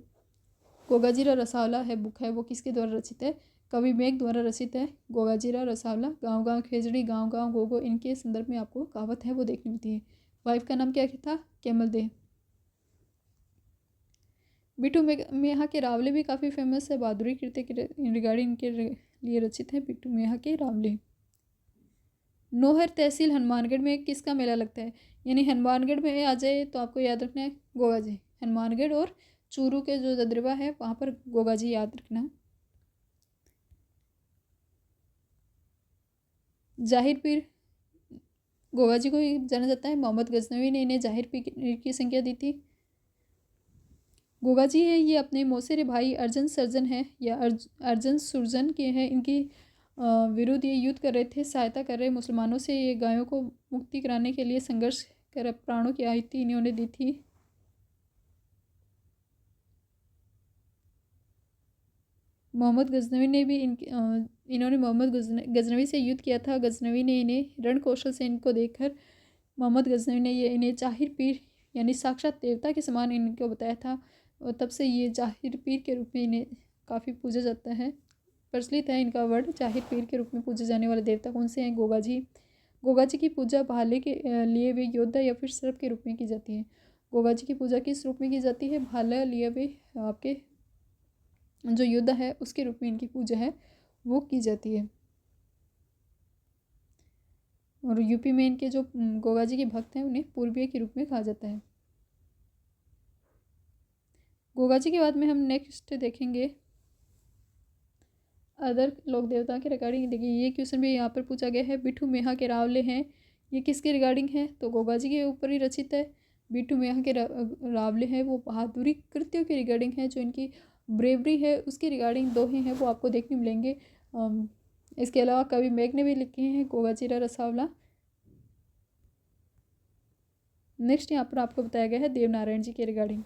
गोगाजीरा रसावला है बुक है वो किसके द्वारा रचित है? कवि मेघ द्वारा रचित है। गोगाजीरा रसावला, गाँव गाँव खेजड़ी, गाँव गाँव गोगो, इनके संदर्भ में आपको कहावत है वो देखनी मिलती है। वाइफ का नाम क्या था? कैमल दे। बिट्टू मेहा के रावले भी काफ़ी फेमस है। बहादुरी कृत्य के रिगार्डिंग इनके लिए रचित है बिट्टू मेहा के रावले। नौहर तहसील हनुमानगढ़ में किसका मेला लगता है? यानी हनुमानगढ़ में आ जाए तो आपको याद रखना है गोगाजी। हनुमानगढ़ और चूरू के जो ददरेवा है वहाँ पर गोगाजी याद रखना। जाहिर पीर गोगाजी को जाना जाता है। मोहम्मद गजनवी ने इन्हें जाहिर पीर की संज्ञा दी थी। गोगाजी है ये अपने मौसेरे भाई अर्जुन सर्जन है या अर्जुन सुरजन के हैं, इनकी विरुद्ध ये युद्ध कर रहे थे, सहायता कर रहे मुसलमानों से। ये गायों को मुक्ति कराने के लिए संघर्ष कर प्राणों की आहुति इन्होंने दी थी। मोहम्मद गजनवी ने भी इन्होंने मोहम्मद गजनवी से युद्ध किया था। गजनवी ने इन्हें रण कौशल से इनको देखकर मोहम्मद गजनवी ने ये इन्हें जाहिर पीर यानी साक्षात देवता के समान इनको बताया था, और तब से ये जाहिर पीर के रूप में इन्हें काफ़ी पूजा जाता है। प्रचलित है इनका वर्ड। जाहिर पीर के रूप में पूजे जाने वाले देवता कौन से हैं? गोगाजी। गोगाजी की पूजा भाले के लिए हुए योद्धा या फिर सर्प के रूप में की जाती है। गोगाजी की पूजा किस रूप में की जाती है? भाला लिए हुए आपके जो योद्धा है उसके रूप में इनकी पूजा है वो की जाती है। और यूपी में इनके जो गोगा जी के भक्त हैं उन्हें पूर्वीय के रूप में कहा जाता है। गोगा जी के बाद में हम नेक्स्ट देखेंगे अदर लोक देवता के रिगार्डिंग। देखिए ये क्वेश्चन भी यहाँ पर पूछा गया है, बिट्ठू मेहा के रावले हैं, ये किसके रिगार्डिंग है? तो गोगा जी के ऊपर ही रचित है। बिट्ठू मेहा के रावले हैं वो बहादुरी कृत्यों के रिगार्डिंग है, जो इनकी ब्रेवरी है उसके रिगार्डिंग दोहे हैं वो आपको देखने मिलेंगे। इसके अलावा कवि मेघ ने भी लिखे हैं गोगाचीरा रसावला। नेक्स्ट यहाँ पर आपको बताया गया है देवनारायण जी के रिगार्डिंग।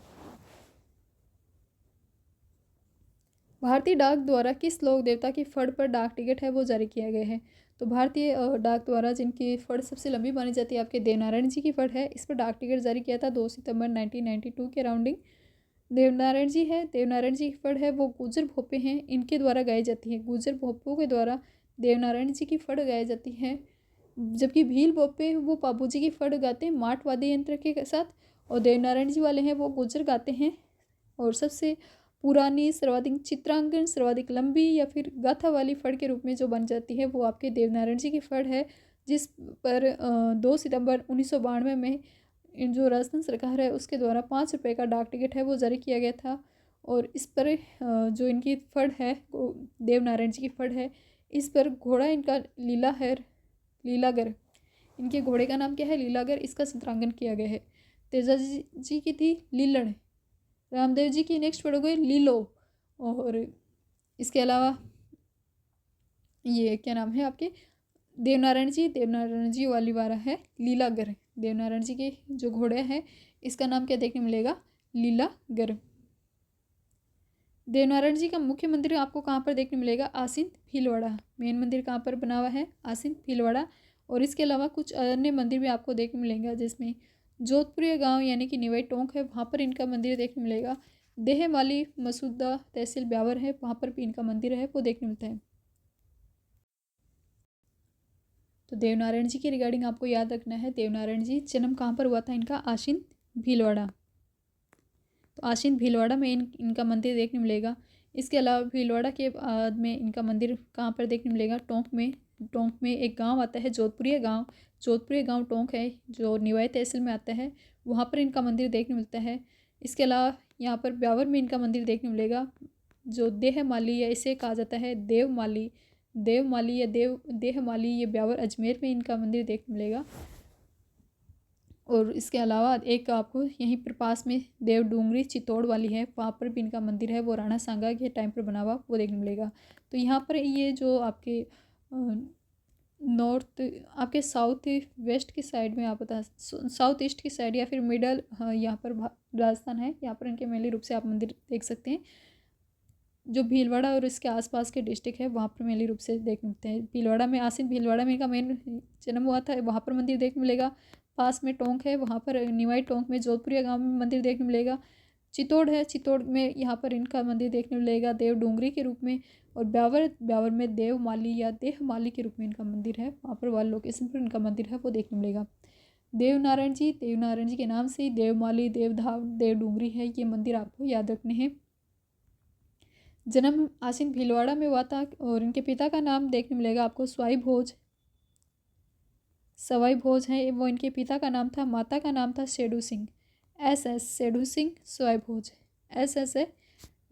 भारतीय डाक द्वारा किस लोक देवता की फड़ पर डाक टिकट है वो जारी किया गया है? तो भारतीय डाक द्वारा जिनकी फड़ सबसे लंबी मानी जाती है आपके देवनारायण जी की फड़ है, इस पर डाक टिकट जारी किया था 2 सितंबर 1992 के अराउंडिंग। देवनारायण जी है, देवनारायण जी की फड़ है वो गुजर भोपे हैं, इनके द्वारा गाई जाती है। गुजर भोपों के द्वारा देवनारायण जी की फड़ गाई जाती है, जबकि भील भोपे वो पाबू जी की फड़ गाते हैं माट वाद्य यंत्र के साथ, और देवनारायण जी वाले हैं वो गुजर गाते हैं। और सबसे पुरानी सर्वाधिक चित्रांकन सर्वाधिक लंबी या फिर गाथा वाली फड़ के रूप में जो बन जाती है वो आपके देवनारायण जी की फड़ है, जिस पर 2 सितंबर 1992 में जो राजस्थान सरकार है उसके द्वारा 5 रुपये का डाक टिकट है वो जारी किया गया था। और इस पर जो इनकी फड़ है देवनारायण जी की फड़ है, इस पर घोड़ा इनका लीलागर, इनके घोड़े का नाम क्या है? लीलागर, इसका चित्रांकन किया गया है। तेजा जी की थी लीलड़, रामदेव जी की नेक्स्ट पढ़ोगे लीलो, और इसके अलावा ये क्या नाम है आपके देवनारायण जी वाली वाला है लीलागर। देवनारायण जी के जो घोड़े हैं इसका नाम क्या देखने मिलेगा? लीलागर। देवनारायण जी का मुख्य मंदिर आपको कहाँ पर देखने मिलेगा? आसीन भीलवाड़ा। मेन मंदिर कहाँ पर बना हुआ है? आसीन भीलवाड़ा। और इसके अलावा कुछ अन्य मंदिर भी आपको देखने मिलेंगे, जिसमें जोधपुरी गांव यानी कि निवाई टोंक है, वहाँ पर इनका मंदिर देखने मिलेगा। देहमाली मसूदा तहसील ब्यावर है, वहाँ पर भी इनका मंदिर है वो देखने मिलता है। तो देवनारायण जी के रिगार्डिंग आपको याद रखना है, देवनारायण जी जन्म कहाँ पर हुआ था इनका? आसीन भीलवाड़ा। तो आसीन भीलवाड़ा में इनका मंदिर देखने मिलेगा। इसके अलावा भीलवाड़ा के बाद में इनका मंदिर कहाँ पर देखने मिलेगा? टोंक में। टोंक में एक गांव आता है जोधपुरी गांव, जोधपुरी गांव टोंक है जो निवाई तहसील में आता है, वहाँ पर इनका मंदिर देखने मिलता है। इसके अलावा यहाँ पर ब्यावर में इनका मंदिर देखने मिलेगा, जो देहमाली या इसे कहा जाता है देवमाली, देवमाली या देहमाली, ये ब्यावर अजमेर में इनका मंदिर देखने मिलेगा। और इसके अलावा एक आपको यहीं पर पास में देव डूंगरी चित्तौड़ वाली है, वहाँ पर भी इनका मंदिर है, वो राणा सांगा के टाइम पर बना हुआ वो देखने मिलेगा। तो यहाँ पर ये जो आपके नॉर्थ आपके साउथ वेस्ट की साइड में आप बता साउथ ईस्ट की साइड या फिर मिडल यहाँ पर राजस्थान है, यहाँ पर इनके मेनली रूप से आप मंदिर देख सकते हैं। जो भीलवाड़ा और इसके आसपास के डिस्ट्रिक्ट है वहाँ पर मेनली रूप से देखने मिलते हैं। भीलवाड़ा में आसीन भीलवाड़ा में इनका मेन जन्म हुआ था, वहाँ पर मंदिर देखने मिलेगा। पास में टोंक है, वहाँ पर निवाई टोंक में जोधपुरिया गांव में मंदिर देखने मिलेगा। चित्तौड़ है, चित्तौड़ में यहाँ पर इनका मंदिर देखने मिलेगा देव डूंगरी के रूप में। और ब्यावर में देवमाली या देहमाली के रूप में इनका मंदिर है, वहाँ पर वाले लोकेशन पर इनका मंदिर है वो देखने मिलेगा। देवनारायण जी के नाम से ही देवमाली, देवधाम, देव डूंगरी है, ये मंदिर आपको याद रखने हैं। जन्म आसीन भीलवाड़ा में हुआ था, और इनके पिता का नाम देखने मिलेगा आपको सवाई भोज है, वो इनके पिता का नाम था। माता का नाम था शेडू सिंह, SS शेडू सिंह सवाई भोज, SS है,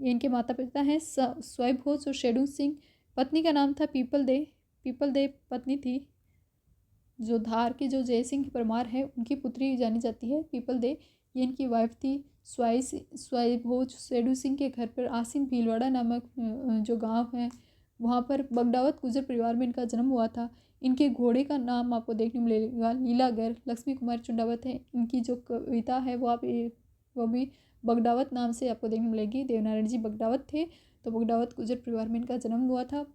ये इनके माता पिता हैं सवाई भोज और शेडू सिंह। पत्नी का नाम था पीपल दे पत्नी थी, जो धार की जो जय सिंह परमार है उनकी पुत्री जानी जाती है पीपल दे, ये इनकी वाइफ थी। स्वाई भोज शेडू सिंह के घर पर आसीन भीलवाड़ा नामक जो गांव है वहाँ पर बगडावत गुजर परिवार में इनका जन्म हुआ था। इनके घोड़े का नाम आपको देखने मिलेगा लीलागर। लक्ष्मी कुमार चुंडावत है, इनकी जो कविता है वो भी बगडावत नाम से आपको देखने मिलेगी। देवनारायण जी बगडावत थे, तो बगडावत गुजर परिवार में इनका जन्म हुआ था।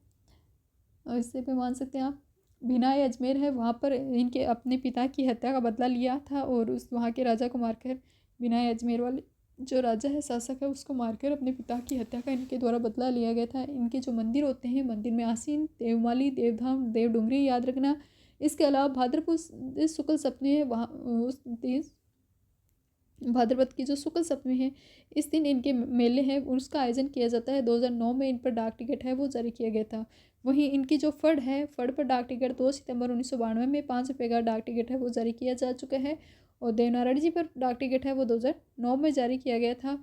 और इससे भी मान सकते हैं आप भिनाई अजमेर है, वहाँ पर इनके अपने पिता की हत्या का बदला लिया था, और उस वहाँ के राजा को मारकर भिनाई अजमेर वाले जो राजा है शासक है उसको मारकर अपने पिता की हत्या का इनके द्वारा बदला लिया गया था। इनके जो मंदिर होते हैं, मंदिर में आसीन, देवमाली, देवधाम, देव डूंगरी याद रखना। इसके अलावा भाद्रपद शुक्ल सप्तमी है, वहाँ उस दिन भाद्रपद की जो शुक्ल सप्तमी है इस दिन इनके मेले हैं उसका आयोजन किया जाता है। 2009 में इन पर डाक टिकट है वो जारी किया गया था। वहीं इनकी जो फड़ है, फड़ पर डाक टिकट 2 सितंबर 1992 में 5 रुपये का डाक टिकट है वो जारी किया जा चुका है। और देवनारायण जी पर डाक टिकट है वो 2009 में जारी किया गया था।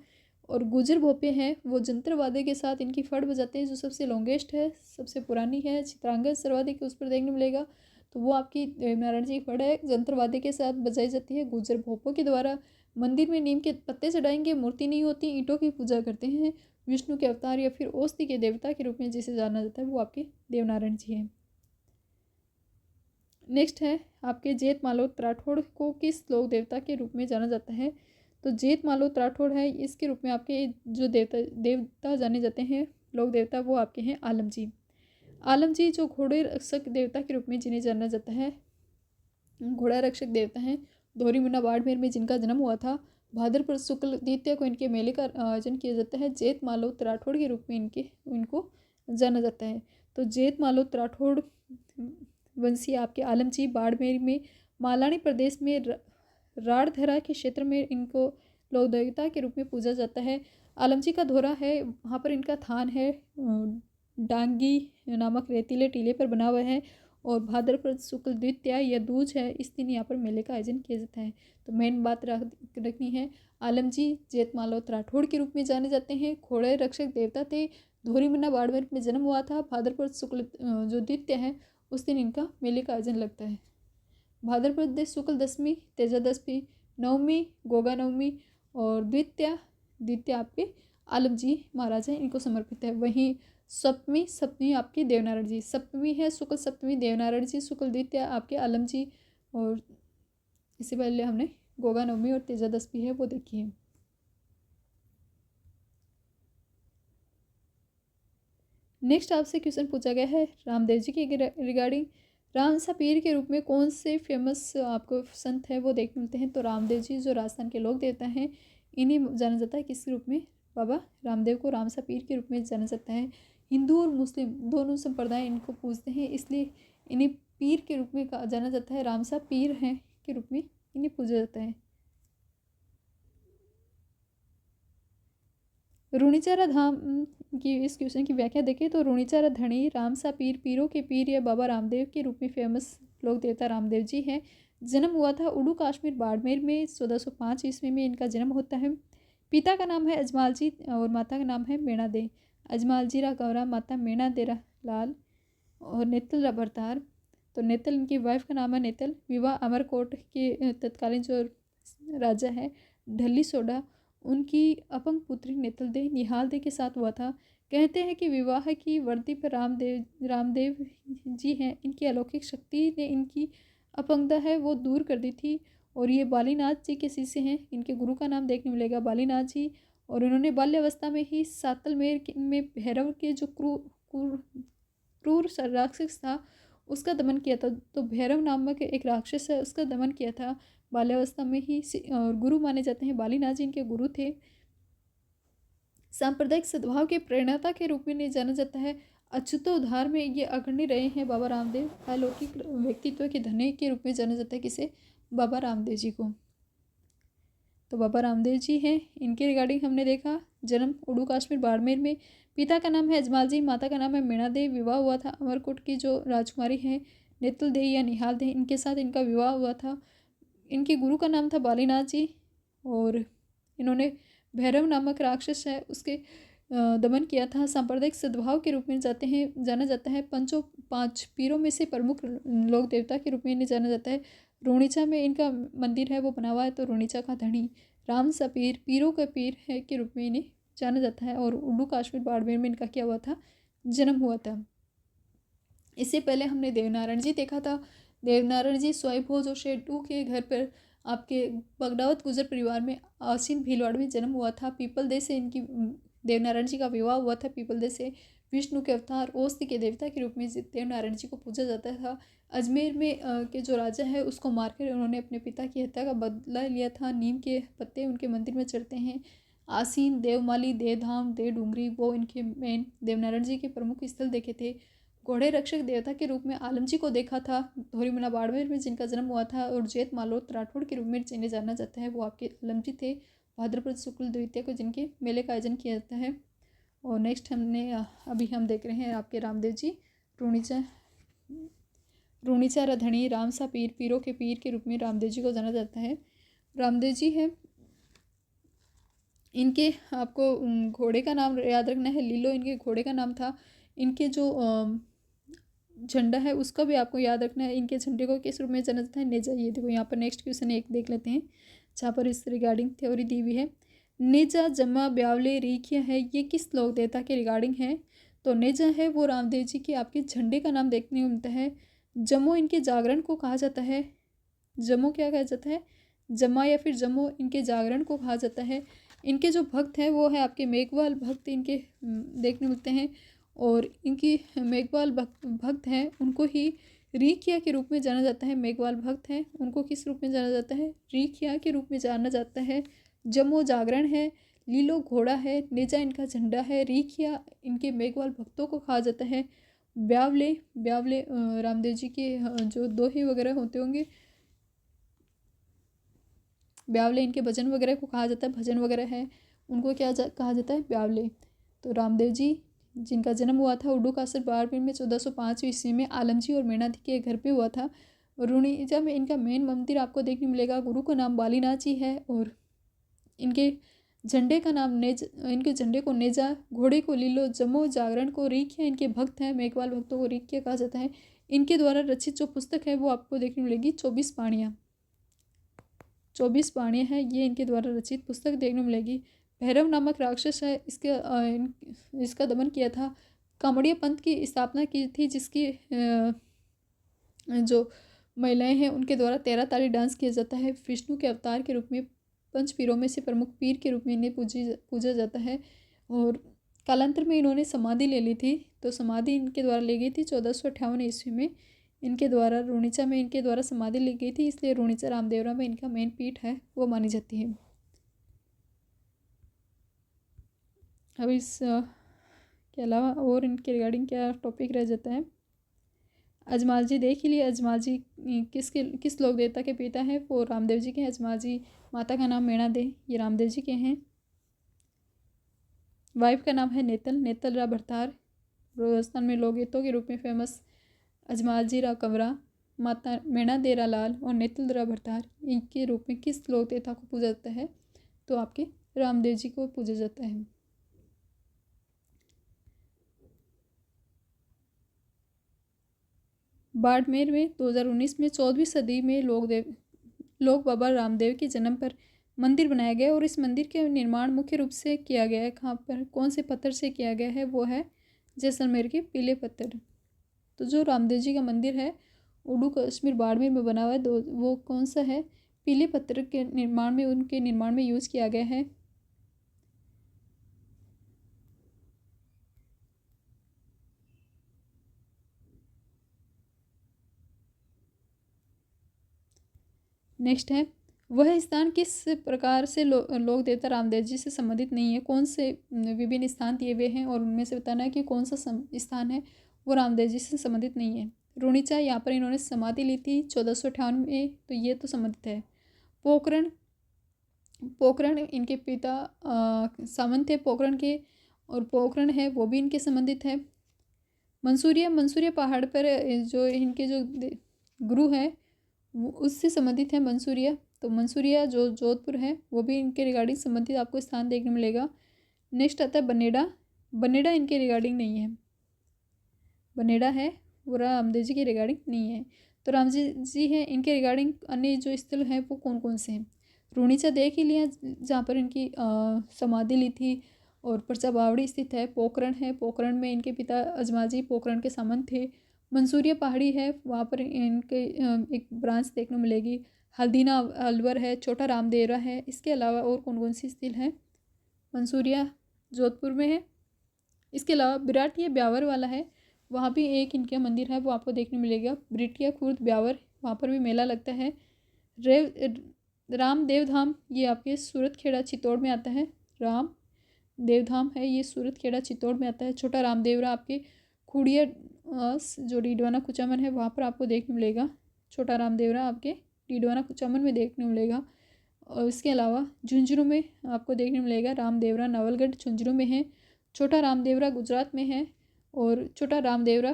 और गुजर भोपे हैं वो जंतर वाद्य के साथ इनकी फड़ बजाते हैं, जो सबसे लॉन्गेस्ट है, सबसे पुरानी है, चित्रांगद सर्वाधिक उस पर देखने मिलेगा। तो वो आपकी देवनारायण जी की फड़ है, जंतर वाद्य के साथ बजाई जाती है गुजर भोपों के द्वारा। मंदिर में नीम के पत्ते चढ़ाएंगे, मूर्ति नहीं होती, ईंटों की पूजा करते हैं। विष्णु के अवतार या फिर औषधि के देवता के रूप में जिसे जाना जाता है वो आपके देवनारायण जी हैं। नेक्स्ट है आपके जेठ मालोत राठौड़ को किस लोक देवता के रूप में जाना जाता है। तो जेठ मालोत राठौड़ है, इसके रूप में आपके जो देवता जाने जाते हैं लोक देवता वो आपके हैं आलम जी। आलम जी जो घोड़े रक्षक देवता के रूप में जिन्हें जाना जाता है, घोड़ा रक्षक देवता हैं। धोरी मुन्ना बाड़मेर में जिनका जन्म हुआ था। भाद्रपद शुक्ल द्वितीया को इनके मेले का आयोजन किया जाता है। जेठ मालोत राठौड़ के रूप में इनको जाना जाता है। तो जेठ मालोत राठौड़ वंशी आपके आलम जी बाड़मेर में मालानी प्रदेश में राड़धरा के क्षेत्र में इनको लोक देवता के रूप में पूजा जाता है। आलम जी का धोरा है, वहाँ पर इनका थान है, डांगी नामक रेतीले टीले पर बना हुआ है। और भाद्रपद शुक्ल द्वितीया या दूज है, इस दिन यहाँ पर मेले का आयोजन किया जाता है। तो मेन बात रखनी है, आलम जी जेठ मालोत राठौड़ के रूप में जाने जाते हैं, घोड़े रक्षक देवता थे। धोरी मुन्ना बाड़मेर में जन्म हुआ था। भाद्रपद शुक्ल जो द्वितीया है उस दिन इनका मेले का आयोजन लगता है। भाद्रपद शुक्ल दशमी, तेजा दशमी, नवमी गोगा नवमी और द्वितीया आपके आलम जी महाराज हैं, इनको समर्पित है। वहीं सप्तमी आपकी देवनारायण जी, सप्तमी है शुक्ल सप्तमी देवनारायण जी, शुक्ल द्वितीया आपके आलम जी। और इससे पहले हमने गोगा नवमी और तेजा दशमी है वो देखी है। नेक्स्ट आपसे क्वेश्चन पूछा गया है रामदेव जी के रिगार्डिंग। रामसा पीर के रूप में कौन से फेमस आपको संत है वो देखने मिलते हैं। तो रामदेव जी जो राजस्थान के लोक देवता हैं, इन्हें जाना जाता है किस रूप में, बाबा रामदेव को रामसा पीर के रूप में जाना जाता है। हिंदू और मुस्लिम दोनों संप्रदाय इनको पूजते हैं, इसलिए इन्हें पीर के रूप में जाना जाता है। रामसा पीर हैं के रूप में इन्हें पूजा जाता है। रूणीचारा धाम की इस क्वेश्चन की व्याख्या देखें तो रूणीचारा धणी रामसा पीर, पीरों के पीर या बाबा रामदेव के रूप में फेमस लोक देवता रामदेव जी हैं। जन्म हुआ था उड़ू कश्मीर बाड़मेर में 1405 ईस्वी में इनका जन्म होता है। पिता का नाम है अजमाल जी और माता का नाम है मेणा दे। अजमाल जी रा गौरा, माता मेणा दे लाल और नेतल रबरतार। तो नेतल इनकी वाइफ का नाम है नेतल। विवाह अमरकोट के तत्कालीन जो राजा है ढली सोडा, उनकी अपंग पुत्री नेतल दे निहाल दे के साथ हुआ था। कहते हैं कि विवाह की वर्दी पर रामदेव जी हैं, इनकी अलौकिक शक्ति ने इनकी अपंगता है वो दूर कर दी थी। और ये बालीनाथ जी के शिष्य हैं, इनके गुरु का नाम देखने मिलेगा बालीनाथ जी। और उन्होंने बाल्यावस्था में ही सातलमेर में भैरव के जो क्रूर राक्षस था उसका दमन किया था। तो भैरव नामक एक राक्षस है उसका दमन किया था बाल्यावस्था में ही। और गुरु माने जाते हैं बालीनाथ जी इनके गुरु थे। सांप्रदायिक सद्भाव के प्रेरणाता के रूप में नहीं जाना जाता है। अछूतोद्धार में ये अग्रणी रहे हैं बाबा रामदेव। अलौकिक व्यक्तित्व के धनी के रूप में जाना जाता है किसे, बाबा रामदेव जी को। तो बाबा रामदेव जी हैं, इनके रिगार्डिंग हमने देखा। जन्म उड़ू कश्मीर बाड़मेर में, पिता का नाम है अजमाल जी, माता का नाम है मीणा देवी। विवाह हुआ था अमरकोट की जो राजकुमारी हैं नेतल देवी या निहाल देवी, इनके साथ इनका विवाह हुआ था। इनके गुरु का नाम था बालीनाथ जी और इन्होंने भैरव नामक राक्षस है उसके दमन किया था। सांप्रदायिक सद्भाव के रूप में जाना जाता है। पांच पीरों में से प्रमुख लोक देवता के रूप में इन्हें जाना जाता है। रूणीचा में इनका मंदिर है वो बना हुआ है। तो रूणीचा का धनी राम सा पीर, पीरों का पीर है के रूप में इन्हें जाना जाता है। और उड़ू कश्मीर बाड़मेर में इनका क्या हुआ था, जन्म हुआ था। इससे पहले हमने देवनारायण जी देखा था। देवनारायण जी स्वयंभू जो शेटू के घर पर आपके बगडावत गुजर परिवार में आसीन भीलवाड़ में जन्म हुआ था। पीपलदेह से इनकी देवनारायण जी का विवाह हुआ था। पीपलदेह से विष्णु के अवतार औषधि के देवता के रूप में देवनारायण जी को पूजा जाता था। अजमेर में के जो राजा है उसको मारकर उन्होंने अपने पिता की हत्या का बदला लिया था। नीम के पत्ते उनके मंदिर में चढ़ते हैं। आसीन, देवमाली, देवधाम, देव डूंगरी वो इनके मेन देवनारायण जी के प्रमुख स्थल देखे थे। घोड़े रक्षक देवता के रूप में आलम जी को देखा था, धोरीमुना बाड़मेर में जिनका जन्म हुआ था, और जेठ मालोत राठौड़ के रूप में जिन्हें जाना जाता है वो आपके आलम जी थे, भाद्रपद शुक्ल द्वितीया को जिनके मेले का आयोजन किया जाता है। और नेक्स्ट अभी हम देख रहे हैं आपके रामदेव जी, रूणीचा रधणी रामसा पीर, पीरों के पीर के रूप में रामदेव जी को जाना जाता है। रामदेव जी है, इनके आपको घोड़े का नाम याद रखना है, लीलो इनके घोड़े का नाम था। इनके जो झंडा है उसका भी आपको याद रखना है। इनके झंडे को किस रूप में जाना जाता है? नेजा। ये देखो यहाँ पर नेक्स्ट क्वेश्चन एक देख लेते हैं जहाँ पर इस रिगार्डिंग थ्योरी दी हुई है। नेजा जमा ब्यावले रीखिया है, ये किस लोक देवता के रिगार्डिंग है? तो नेजा है वो रामदेव जी के आपके झंडे का नाम देखने को मिलता है। जमो इनके जागरण को कहा जाता है। जमो क्या कहा जाता है? जमा या फिर जमो इनके जागरण को कहा जाता है। इनके जो भक्त हैं वो है आपके मेघवाल भक्त इनके देखने मिलते हैं, और इनकी मेघवाल भक्त हैं उनको ही रीखिया के रूप में जाना जाता है। मेघवाल भक्त हैं उनको किस रूप में जाना जाता है? रीखिया के रूप में जाना जाता है। जमो जागरण है, लीलो घोड़ा है, नेजा इनका झंडा है, रीखिया इनके मेघवाल भक्तों को कहा जाता है। ब्यावले ब्यावले रामदेव जी के जो दोहे वगैरह होते होंगे, ब्यावले इनके भजन वगैरह को कहा जाता है, भजन वगैरह है उनको कहा जाता है ब्यावले। तो रामदेव जी जिनका जन्म हुआ था उडुकासर बाड़मेर में 1405 ईस्वी में आलम जी और मीणादी के घर पे हुआ था। रूणीजा में इनका मेन मंदिर आपको देखने मिलेगा। गुरु का नाम बालीनाथ जी है, और इनके झंडे का नाम इनके झंडे को नेजा, घोड़े को लीलो, जमो जागरण को रीखिया इनके भक्त हैं, मेघवाल भक्तों को रीखिया कहा जाता है। इनके द्वारा रचित जो पुस्तक है वो आपको देखने मिलेगी 24 पाणियाँ। 24 पाणियाँ है ये इनके द्वारा रचित पुस्तक देखने मिलेगी। भैरव नामक राक्षस है, इसका दमन किया था। कामड़िया पंथ की स्थापना की थी, जिसकी जो महिलाएं हैं उनके द्वारा 13 ताली डांस किया जाता है। विष्णु के अवतार के रूप में पंच पीरों में से प्रमुख पीर के रूप में इन्हें पूजा जाता है। और कालांतर में इन्होंने समाधि ले ली थी, तो समाधि इनके द्वारा ली गई थी 1458 ईस्वी में। इनके द्वारा रूणीचा में इनके द्वारा समाधि ली गई थी, इसलिए रूणीचा रामदेवरा में इनका मेन पीठ है वो मानी जाती है। अब इस के अलावा और इनके रिगार्डिंग क्या टॉपिक रह जाता है? अजमाल जी देख ही लिए। अजमाल जी किस लोक देवता के पिता हैं? वो रामदेव जी के हैं। अजमाल जी माता का नाम मीणा दे, ये रामदेव जी के हैं। वाइफ का नाम है नेतल रा भरतार, राजस्थान में लोकगीतों के रूप में फेमस अजमाल जी रा कंवरा, माता मीणा देरा लाल और नेतल रा भरतार, इनके रूप में किस लोक देवता को पूजा जाता है? तो आपके रामदेव जी को पूजा जाता है। बाड़मेर में 2019 में 14वीं सदी में लोक बाबा रामदेव के जन्म पर मंदिर बनाया गया, और इस मंदिर के निर्माण मुख्य रूप से किया गया है कहाँ पर, कौन से पत्थर से किया गया है? वो है जैसलमेर के पीले पत्थर। तो जो रामदेव जी का मंदिर है उडू कश्मीर बाड़मेर में बना हुआ है, वो कौन सा है? पीले पत्थर के निर्माण में, उनके निर्माण में यूज़ किया गया है। नेक्स्ट है, वह स्थान किस प्रकार से लोक देवता रामदेव जी से संबंधित नहीं है? कौन से विभिन्न स्थान दिए हुए हैं और उनमें से बताना है कि कौन सा स्थान है वो रामदेव जी से संबंधित नहीं है। रूणीचा, यहाँ पर इन्होंने समाधि ली थी 1458 में, तो ये तो संबंधित है। पोखरण इनके पिता सामंत थे पोखरण के, और पोखरण है वो भी इनके संबंधित है। मंसूरिया पहाड़ पर जो इनके जो गुरु हैं वो उससे संबंधित है मंसूरिया। तो मंसूरिया जो जोधपुर है वो भी इनके रिगार्डिंग संबंधित आपको स्थान देखने मिलेगा। नेक्स्ट आता है बनेड़ा इनके रिगार्डिंग नहीं है। बनेड़ा है वो रामदेव जी के रिगार्डिंग नहीं है। तो राम जी हैं, इनके रिगार्डिंग अन्य जो स्थल हैं वो कौन कौन से हैं? रूणीचा देख ही लिया जहाँ पर इनकी समाधि ली थी, और परचा बावड़ी स्थित है। पोखरण है, पोखरण में इनके पिता अजमाल जी पोखरण के सामंत थे। मंसूरिया पहाड़ी है, वहाँ पर इनके एक ब्रांच देखने मिलेगी। हल्दीना अलवर है, छोटा रामदेवरा है। इसके अलावा और कौन कौन सी स्थल है? मंसूरिया जोधपुर में है। इसके अलावा बिराटिया ब्यावर वाला है, वहाँ भी एक इनका मंदिर है वो आपको देखने मिलेगा। बिरटिया खुर्द ब्यावर, वहाँ पर भी मेला लगता है। राम देवधाम ये आपके सूरत खेड़ा चित्तौड़ में आता है। राम देवधाम है ये सूरत खेड़ा चित्तौड़ में आता है। छोटा रामदेवरा आपके खुड़िया जो डीडवाना कुचामन है वहाँ पर आपको देखने मिलेगा। छोटा रामदेवरा आपके डीडवाना कुचामन में देखने मिलेगा। और इसके अलावा झुंझुनू में आपको देखने मिलेगा। रामदेवरा नवलगढ़ झुंझुनू में है। छोटा रामदेवरा गुजरात में है। और छोटा रामदेवरा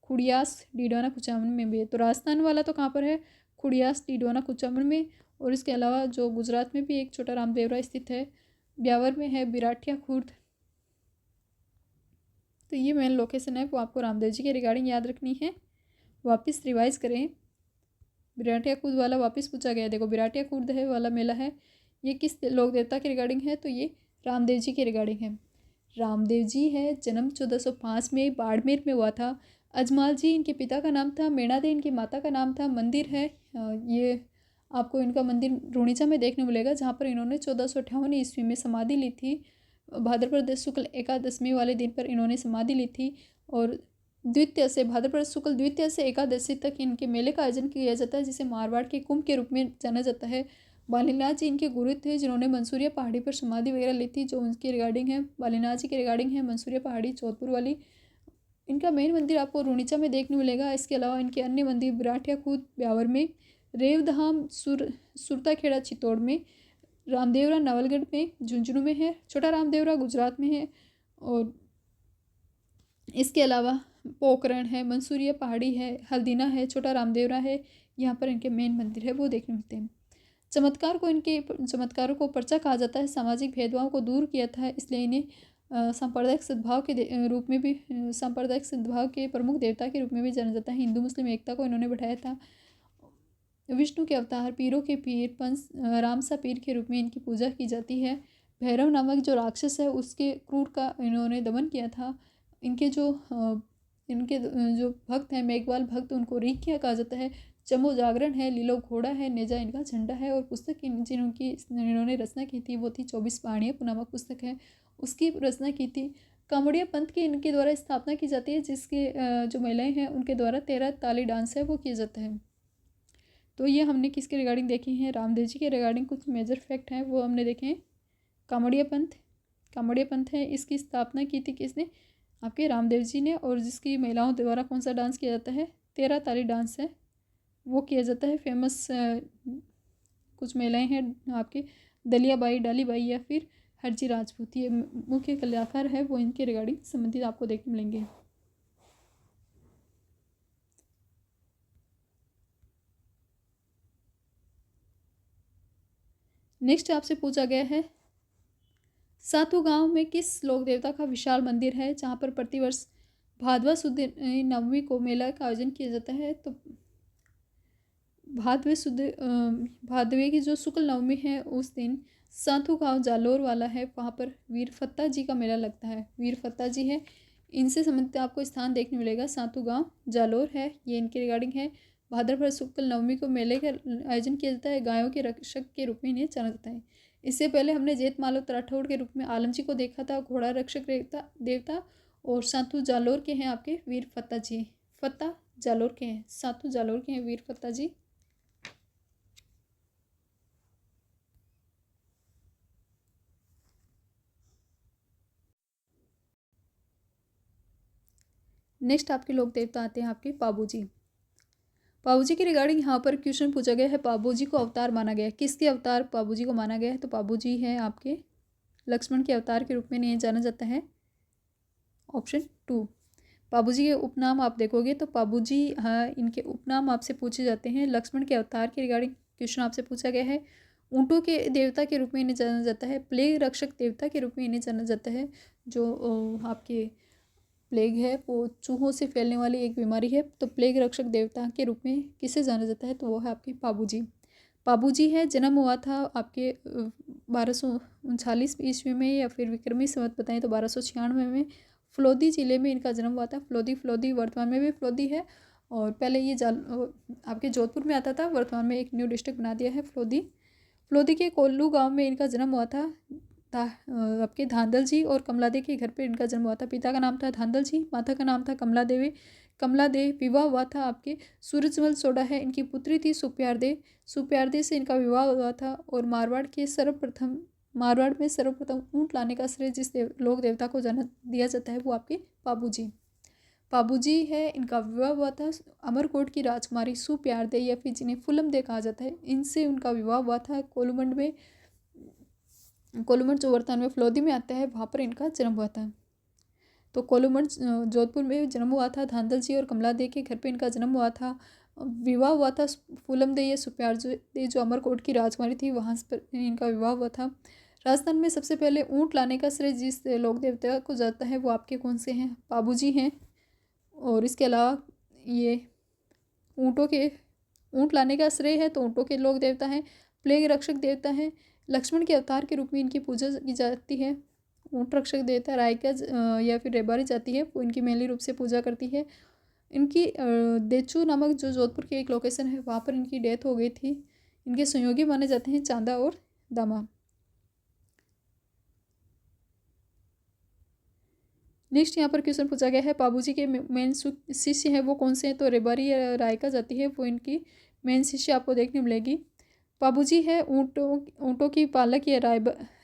खुड़ियास डीडवाना कुचामन में भी है। तो राजस्थान वाला तो कहाँ पर है? खुड़ियास डीडवाना कुचामन में। और इसके अलावा जो गुजरात में भी एक छोटा रामदेवरा स्थित है, ब्यावर में है, बिराटिया खुर्द। तो ये मेन लोकेशन है, वो आपको रामदेव जी के रिगार्डिंग याद रखनी है। वापस रिवाइज करें। बिराटिया खुर्द वाला वापस पूछा गया। देखो बिराटिया खुर्द है वाला मेला है, ये किस लोक देवता के रिगार्डिंग है? तो ये रामदेव जी के रिगार्डिंग है। रामदेव जी है, जन्म 1405 में बाड़मेर में हुआ था। अजमाल जी इनके पिता का नाम था, मेणा दे इनकी माता का नाम था। मंदिर है ये आपको इनका मंदिर रूणीचा में देखने मिलेगा, जहाँ पर इन्होंने 1458 ईस्वी में समाधि ली थी। भाद्रपद शुक्ल एकादशमी वाले दिन पर इन्होंने समाधि ली थी। और द्वितीय से भाद्रपद शुक्ल द्वितीय से एकादशी तक इनके मेले का आयोजन किया जाता है, जिसे मारवाड़ के कुंभ के रूप में जाना जाता है। बालीनाथ जी इनके गुरु थे, जिन्होंने मंसूरिया पहाड़ी पर समाधि वगैरह ली थी, जो उनकी रिगार्डिंग है। बालीनाथ जी के रिगार्डिंग है मंसूरिया पहाड़ी जोधपुर वाली। इनका मेन मंदिर आपको रूणीचा में देखने मिलेगा। इसके अलावा इनके अन्य मंदिर बिराटिया खुर्द ब्यावर में, रेवधाम सुरताखेड़ा चित्तौड़ में, रामदेवरा नवलगढ़ में झुंझुनू में है, छोटा रामदेवरा गुजरात में है। और इसके अलावा पोखरण है, मंसूरिया पहाड़ी है, हल्दीना है, छोटा रामदेवरा है। यहाँ पर इनके मेन मंदिर है वो देखने मिलते हैं। चमत्कारों को पर्चा कहा जाता है। सामाजिक भेदभाव को दूर किया था, इसलिए इन्हें सांप्रदायिक सद्भाव के रूप में भी सांप्रदायिक सद्भाव के प्रमुख देवता के रूप में भी जाना जाता है। हिंदू मुस्लिम एकता को इन्होंने बढ़ाया था। विष्णु के अवतार, पीरों के पीर, पंच रामसा पीर के रूप में इनकी पूजा की जाती है। भैरव नामक जो राक्षस है उसके क्रूर का इन्होंने दमन किया था। इनके जो भक्त हैं मेघवाल भक्त, उनको रीखिया कहा जाता है। चमो जागरण है, लीलो घोड़ा है, नेजा इनका झंडा है। और पुस्तक जिनकी इन्होंने रचना की थी वो थी 24 पहाड़ियाँ नामक पुस्तक है, उसकी रचना की थी। कामड़िया पंथ की इनके द्वारा स्थापना की जाती है, जिसके जो महिलाएं हैं उनके द्वारा 13 ताली डांस है वो किया जाता है। तो ये हमने किसके रिगार्डिंग देखी हैं? रामदेव जी के रिगार्डिंग कुछ मेजर फैक्ट हैं वो हमने देखे हैं। कामड़िया पंथ है, इसकी स्थापना की थी किसने? आपके रामदेव जी ने। और जिसकी महिलाओं द्वारा कौन सा डांस किया जाता है? 13 ताली डांस है वो किया जाता है। फेमस कुछ महिलाएं हैं आपके दलियाबाई, डालीबाई या फिर हरजी राजपूत, ये मुख्य कलाकार है वो इनके रिगार्डिंग संबंधित आपको देखने मिलेंगे। नेक्स्ट आपसे पूछा गया है सातू गांव में किस लोक देवता का विशाल मंदिर है, जहां पर प्रतिवर्ष भादवा सुद नवमी को मेला का आयोजन किया जाता है? तो भादवे की जो शुक्ल नवमी है उस दिन सातू गांव जालोर वाला है, वहाँ पर वीर फत्ता जी का मेला लगता है। वीर फत्ता जी है, इनसे संबंधित आपको स्थान देखने मिलेगा। सातू गांव जालोर है, ये इनके रिगार्डिंग है। भाद्रपद शुक्ल नवमी को मेले का आयोजन किया जाता है। गायों के रक्षक के रूप में इन्हें जाना जाता है। इससे पहले हमने जेठ मालोत राठौड़ के रूप में आलम जी को देखा था, घोड़ा रक्षक देवता। और सातू जालोर के हैं आपके वीर फत्ता जी। फत्ता जालोर के हैं, सातू जालोर के हैं वीर फत्ता जी। नेक्स्ट आपके लोक देवता आते हैं आपके पाबूजी। पाबूजी के रिगार्डिंग यहाँ पर क्वेश्चन पूछा गया है, पाबूजी को अवतार माना गया है, किसके अवतार पाबूजी को माना गया है? तो पाबूजी है आपके लक्ष्मण के अवतार के रूप में इन्हें जाना जाता है। ऑप्शन 2। पाबूजी के उपनाम आप देखोगे तो पाबूजी इनके उपनाम आपसे पूछे जाते हैं। लक्ष्मण के अवतार के रिगार्डिंग क्वेश्चन आपसे पूछा गया है। ऊँटों के देवता के रूप में इन्हें जाना जाता है। प्लेग रक्षक देवता के रूप में इन्हें जाना जाता है। जो आपके प्लेग है वो चूहों से फैलने वाली एक बीमारी है, तो प्लेग रक्षक देवता के रूप में किसे जाना जाता है? तो वो है आपके पाबूजी। पाबूजी है, जन्म हुआ था आपके 1239 ईस्वी में, या फिर विक्रमी संवत बताएं तो 1296 में। फलोदी जिले में इनका जन्म हुआ था। फलोदी वर्तमान में भी फलोदी है, और पहले ये आपके जोधपुर में आता था, वर्तमान में एक न्यू डिस्ट्रिक्ट बना दिया है फलोदी के कोल्लू गाँव में इनका जन्म हुआ था। आपके धांधल जी और कमला देवी के घर पे इनका जन्म हुआ था। पिता का नाम था धांधल जी, माता का नाम था कमला देवी। कमला देव विवाह हुआ था आपके सूरजमल सोडा है, इनकी पुत्री थी सुप्यार दे से इनका विवाह हुआ था। और मारवाड़ में सर्वप्रथम ऊँट लाने का श्रेय जिस लोक देवता को जाना दिया जाता है वो आपके पाबूजी। पाबूजी है, इनका विवाह हुआ था अमरकोट की राजकुमारी सुप्यारदे या फिर जिन्हें फुलम दे कहा जाता है, इनसे उनका विवाह हुआ था कोलुमंड में। कोलुमंड जो वर्तमान में फ्लोदी में आता है, वहाँ पर इनका जन्म हुआ था। तो कोलुमंड जोधपुर में जन्म हुआ था। धांधल जी और कमला दे के घर पे इनका जन्म हुआ था। विवाह हुआ था फूलम दे या सुप्यार दे जो अमरकोट की राजकुमारी थी, वहाँ पर इनका विवाह हुआ था। राजस्थान में सबसे पहले ऊँट लाने का श्रेय जिस लोक देवता को जाता है वो आपके कौन से हैं? पाबूजी हैं। और इसके अलावा ये ऊँट लाने का श्रेय है तो ऊँटों के लोक देवता हैं। प्लेग रक्षक देवता हैं। लक्ष्मण के अवतार के रूप में इनकी पूजा की जाती है। ऊँट रक्षक देवता रायका या फिर रेबारी जाती है, वो इनकी मेनली रूप से पूजा करती है। इनकी देचू नामक जो जोधपुर की एक लोकेशन है, वहाँ पर इनकी डेथ हो गई थी। इनके संयोगी माने जाते हैं चांदा और दामा। नेक्स्ट यहाँ पर क्वेश्चन पूछा गया है, पाबूजी के मेन शिष्य हैं वो कौन से हैं? तो रेबारी या रायका जाती है, वो इनकी मेन शिष्य आपको देखने मिलेगी। पाबूजी है ऊँटों की पालक या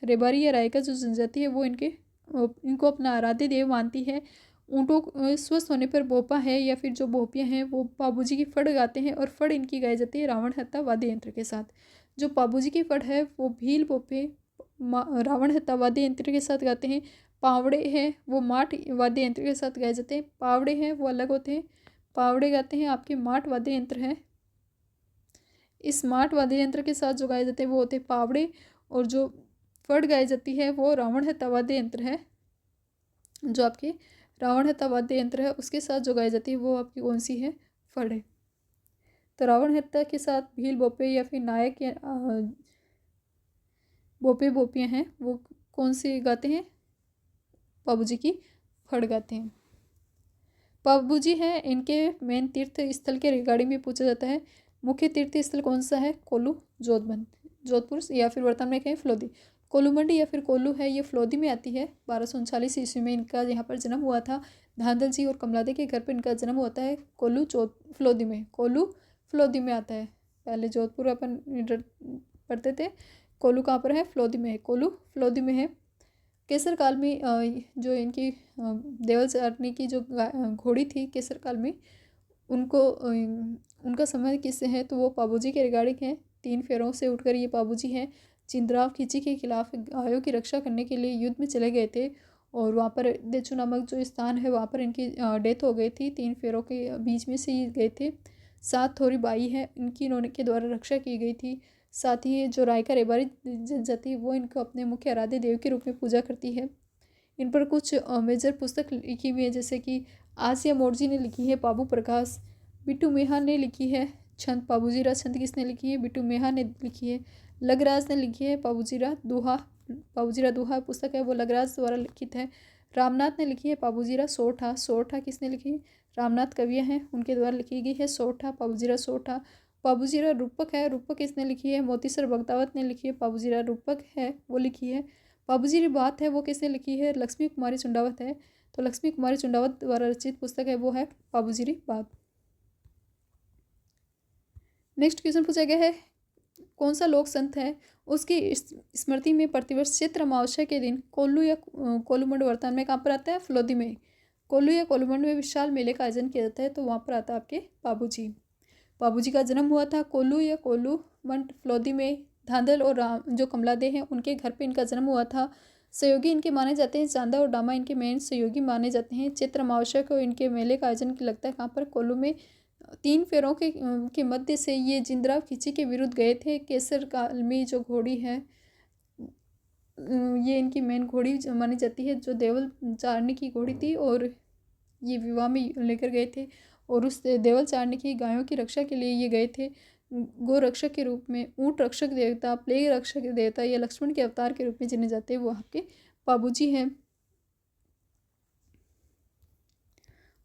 रेबारी या रायका जो जनजाति है, वो इनको अपना आराध्य देव मानती है। ऊँटों स्वस्थ होने पर बोपा है या फिर जो बोपियाँ हैं वो पाबूजी की फड़ गाते हैं, और फड़ इनकी गाई जाती है रावण हत्ता वाद्य यंत्र के साथ। जो पाबूजी की फड़ है वो भील बोपे रावण हत्ता वाद्य यंत्र के साथ गाते हैं। पावड़े हैं वो माठ वाद्य यंत्र के साथ गाए जाते हैं। पावड़े हैं वो अलग होते हैं, पावड़े गाते हैं आपके माठ वाद्य यंत्र है। इस माठ वाद्य यंत्र के साथ जो गाए जाते हैं वो होते हैं पावड़े, और जो फड़ गाई जाती है वो रावण हत्ता वाद्य यंत्र है। जो आपके रावण हत्ता वाद्य यंत्र है उसके साथ जो गाई जाती है वो आपकी कौन सी है? फड़ है। तो रावण हत्ता के साथ भील बोपे या फिर नायक या बोपे बोपियाँ हैं वो कौन सी गाते हैं? पाबूजी की फड़ गाते हैं। पाबूजी हैं, इनके मेन तीर्थ स्थल के रिगार्डिंग भी पूछा जाता है। मुख्य तीर्थ स्थल कौन सा है? कोल्लू जोधपुर या फिर वर्तमान में कहें फ्लोदी। कोल्लूमंडी या फिर कोल्लू है, ये फ्लोदी में आती है। 1239 ईस्वी में इनका यहाँ पर जन्म हुआ था। धांधल जी और कमलादे के घर पर इनका जन्म होता है कोल्लू फ्लोदी में आता है। पहले जोधपुर अपन पढ़ते थे, कोल्लू कहाँ पर है? फ्लोदी में है। कोल्लू फ्लोदी में है। केसर काल में जो इनकी देवल चारनी की जो घोड़ी थी केसर काल में, उनका समय किससे है? तो वो पाबूजी के रिगार्डिंग है। 3 फेरों से उठकर ये पाबूजी हैं चिंद्राव खिची के खिलाफ गायों की रक्षा करने के लिए युद्ध में चले गए थे, और वहाँ पर देचू नामक जो स्थान है वहाँ पर इनकी डेथ हो गई थी। 3 फेरों के बीच में से ये गए थे। 7 थोड़ी बाई है, इनकी इन्होंने के द्वारा रक्षा की गई थी। साथ ही जो रायका रेबारी जनजाति है वो इनको अपने मुख्य आराध्य देव के रूप में पूजा करती है। इन पर कुछ मेजर पुस्तक लिखी हुई है, जैसे कि आसिया मोर्जी ने लिखी है, बाबू प्रकाश। बिट्टू मेहा ने लिखी है छंद। पाबूजीरा छंद किसने लिखी है? बिट्टू मेहा ने लिखी है। लगराज ने लिखी है पाबूजीरा दोहा पुस्तक है वो लगराज द्वारा लिखित है। रामनाथ ने लिखी है पाबूजीरा सोरठा किसने लिखी है? रामनाथ कवियाँ हैं उनके द्वारा लिखी गई है पाबूजीरा सोरठा। पाबूजीरा रूपक है, रूपक किसने लिखी है? मोतीसर बगदावत ने लिखी है। पाबूजीरा रूपक है वो लिखी है। पाबूजीरी बात है वो किसने लिखी है? लक्ष्मी कुमारी चुंडावत है। तो लक्ष्मी कुमारी चुंडावत द्वारा रचित पुस्तक है वो है पाबूजीरी बात। नेक्स्ट क्वेश्चन पूछा गया है, कौन सा लोक संत है उसकी स्मृति में प्रतिवर्ष चैत्र अमावस्या के दिन कोल्लू या कोल्लूमंड वर्तमान में कहाँ पर आता है? फ्लोदी में। कोल्लू या कोल्लूमंड में विशाल मेले का आयोजन किया जाता है, तो वहाँ पर आता है आपके पाबूजी का जन्म हुआ था कोल्लू या कोल्लूमंड फ्लोदी में। धांधल और जो कमलादे हैं उनके घर पे इनका जन्म हुआ था। सहयोगी इनके माने जाते हैं चांदा और डामा इनके मेन सहयोगी माने जाते हैं। चैत्र अमावस्या को इनके मेले का आयोजन लगता है कहाँ पर? कोल्लू में। 3 फेरों के मध्य से ये जिंदराव खिची के विरुद्ध गए थे। केसर काल में जो घोड़ी है ये इनकी मेन घोड़ी मानी जाती है, जो देवल चारनी की घोड़ी थी, और ये विवाह में लेकर गए थे, और उस देवल चारनी की गायों की रक्षा के लिए ये गए थे। गो रक्षक के रूप में, ऊँट रक्षक देवता, प्लेग रक्षक देवता या लक्ष्मण के अवतार के रूप में जिन्हें जाते हैं वो आपके पाबूजी हैं।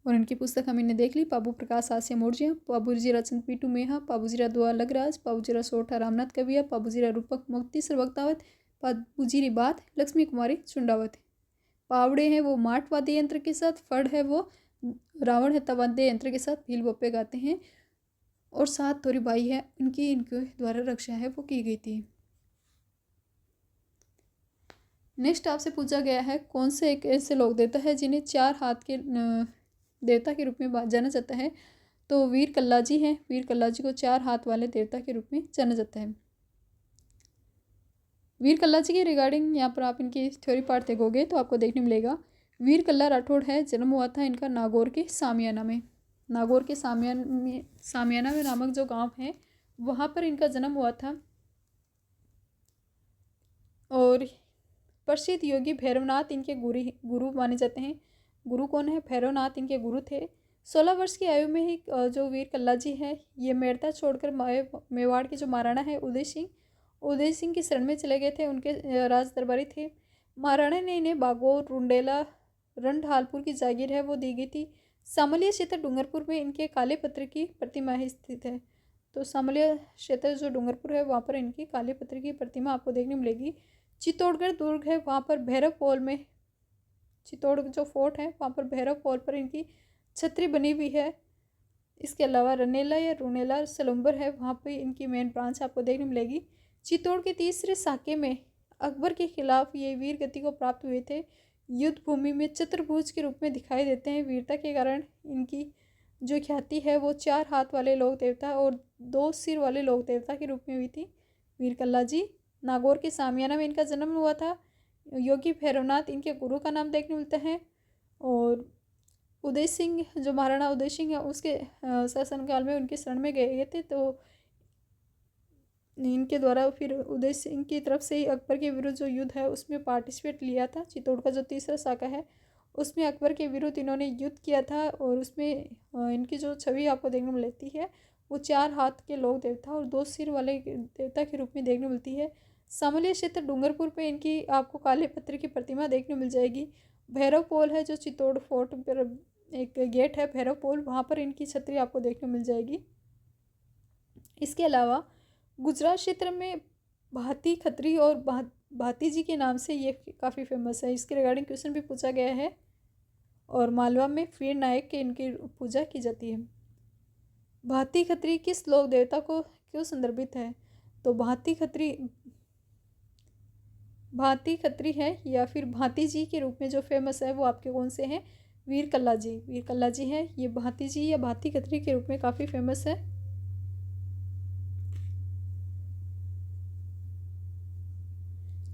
और इनकी पुस्तक हम इन्हें देख ली, बाबू प्रकाश आसिया मोर्जिया, पाबूजीरा चंद पीटू मेहा, पाबूजीरा दुआ लगराज, पाबूजीरा सोठा रामनाथ कविया, पाबूजीरा रूपक मोतीसर बगदावत, पाबूजीरी बात लक्ष्मी कुमारी चुंडावत। पावड़े हैं वो माठ वाद्य यंत्र के साथ, फड़ है वो रावण हत्ता वाद्य यंत्र के साथ भील बोपे गाते हैं, और 7 थोड़ी बाई है इनके द्वारा रक्षा है वो की गई थी। नेक्स्ट आपसे पूछा गया है, कौन से एक ऐसे लोक देवता है जिन्हें 4 हाथ के देवता के रूप में जाना जाता है। तो वीर कल्लाजी हैं, वीर कल्लाजी को 4 हाथ वाले देवता के रूप में जाना जाता है। वीर कल्लाजी के रिगार्डिंग यहाँ पर आप इनकी थ्योरी पार्ट देखोगे तो आपको देखने मिलेगा। वीर कल्ला राठौड़ है, जन्म हुआ था इनका नागौर के सामियाना में। नागौर के सामियाना में नामक जो गांव है वहाँ पर इनका जन्म हुआ था। और प्रसिद्ध योगी भैरवनाथ इनके गुरु माने जाते हैं। गुरु कौन है? भैरवनाथ इनके गुरु थे। 16 वर्ष की आयु में ही जो वीर कल्लाजी है ये मेड़ता छोड़कर मेवाड़ के जो महाराणा है उदय सिंह की शरण में चले गए थे। उनके राज दरबारी थे। महाराणा ने इन्हें बागोर, रुंडेला, रंढालपुर की जागीर है वो दी गई थी। सामलिया क्षेत्र डूंगरपुर में इनके काले पत्थर की प्रतिमा स्थित है। तो सामलिया क्षेत्र जो डूंगरपुर है वहाँ पर इनकी काले पत्थर की प्रतिमा आपको देखने मिलेगी। चित्तौड़गढ़ दुर्ग है, वहाँ पर भैरव पॉल में चित्तौड़ जो फोर्ट है वहाँ पर भैरव पॉल पर इनकी छतरी बनी हुई है। इसके अलावा रनेला या रूनेला सलुम्बर है, वहाँ पर इनकी मेन ब्रांच आपको देखने मिलेगी। चित्तौड़ के तीसरे साके में अकबर के खिलाफ ये वीर गति को प्राप्त हुए थे। युद्ध भूमि में चतुर्भुज के रूप में दिखाई देते हैं। वीरता के कारण इनकी जो ख्याति है वो 4 हाथ वाले लोक देवता और 2 सिर वाले लोक देवता के रूप में हुई थी। वीर कल्लाजी नागौर के सामियाना में इनका जन्म हुआ था। योगी भैरवनाथ इनके गुरु का नाम देखने मिलता है। और उदय सिंह जो महाराणा उदय सिंह है उसके शासनकाल में उनकी शरण में गए थे। तो इनके द्वारा फिर उदय सिंह की तरफ से ही अकबर के विरुद्ध जो युद्ध है उसमें पार्टिसिपेट लिया था। चित्तौड़ का जो तीसरा शाखा है उसमें अकबर के विरुद्ध इन्होंने युद्ध किया था। और उसमें इनकी जो छवि आपको देखने में मिलती है वो 4 हाथ के लोक देवता और 2 सिर वाले देवता के रूप में देखने मिलती है। सामलिया क्षेत्र डूंगरपुर पे इनकी आपको काले पत्थर की प्रतिमा देखने मिल जाएगी। भैरव पोल है जो चित्तौड़ फोर्ट पर एक गेट है भैरव पोल, वहाँ पर इनकी छतरी आपको देखने मिल जाएगी। इसके अलावा गुजरात क्षेत्र में भाती खत्री और भाती जी के नाम से ये काफ़ी फेमस है। इसके रिगार्डिंग क्वेश्चन भी पूछा गया है। और मालवा में वीर नायक के इनकी पूजा की जाती है। भाती खत्री किस लोक देवता को क्यों संदर्भित है? तो भाती खत्री है या फिर भाती जी के रूप में जो फेमस है वो आपके कौन से हैं? वीर कल्लाजी है। ये भाती जी या भाती खत्री के रूप में काफ़ी फेमस है।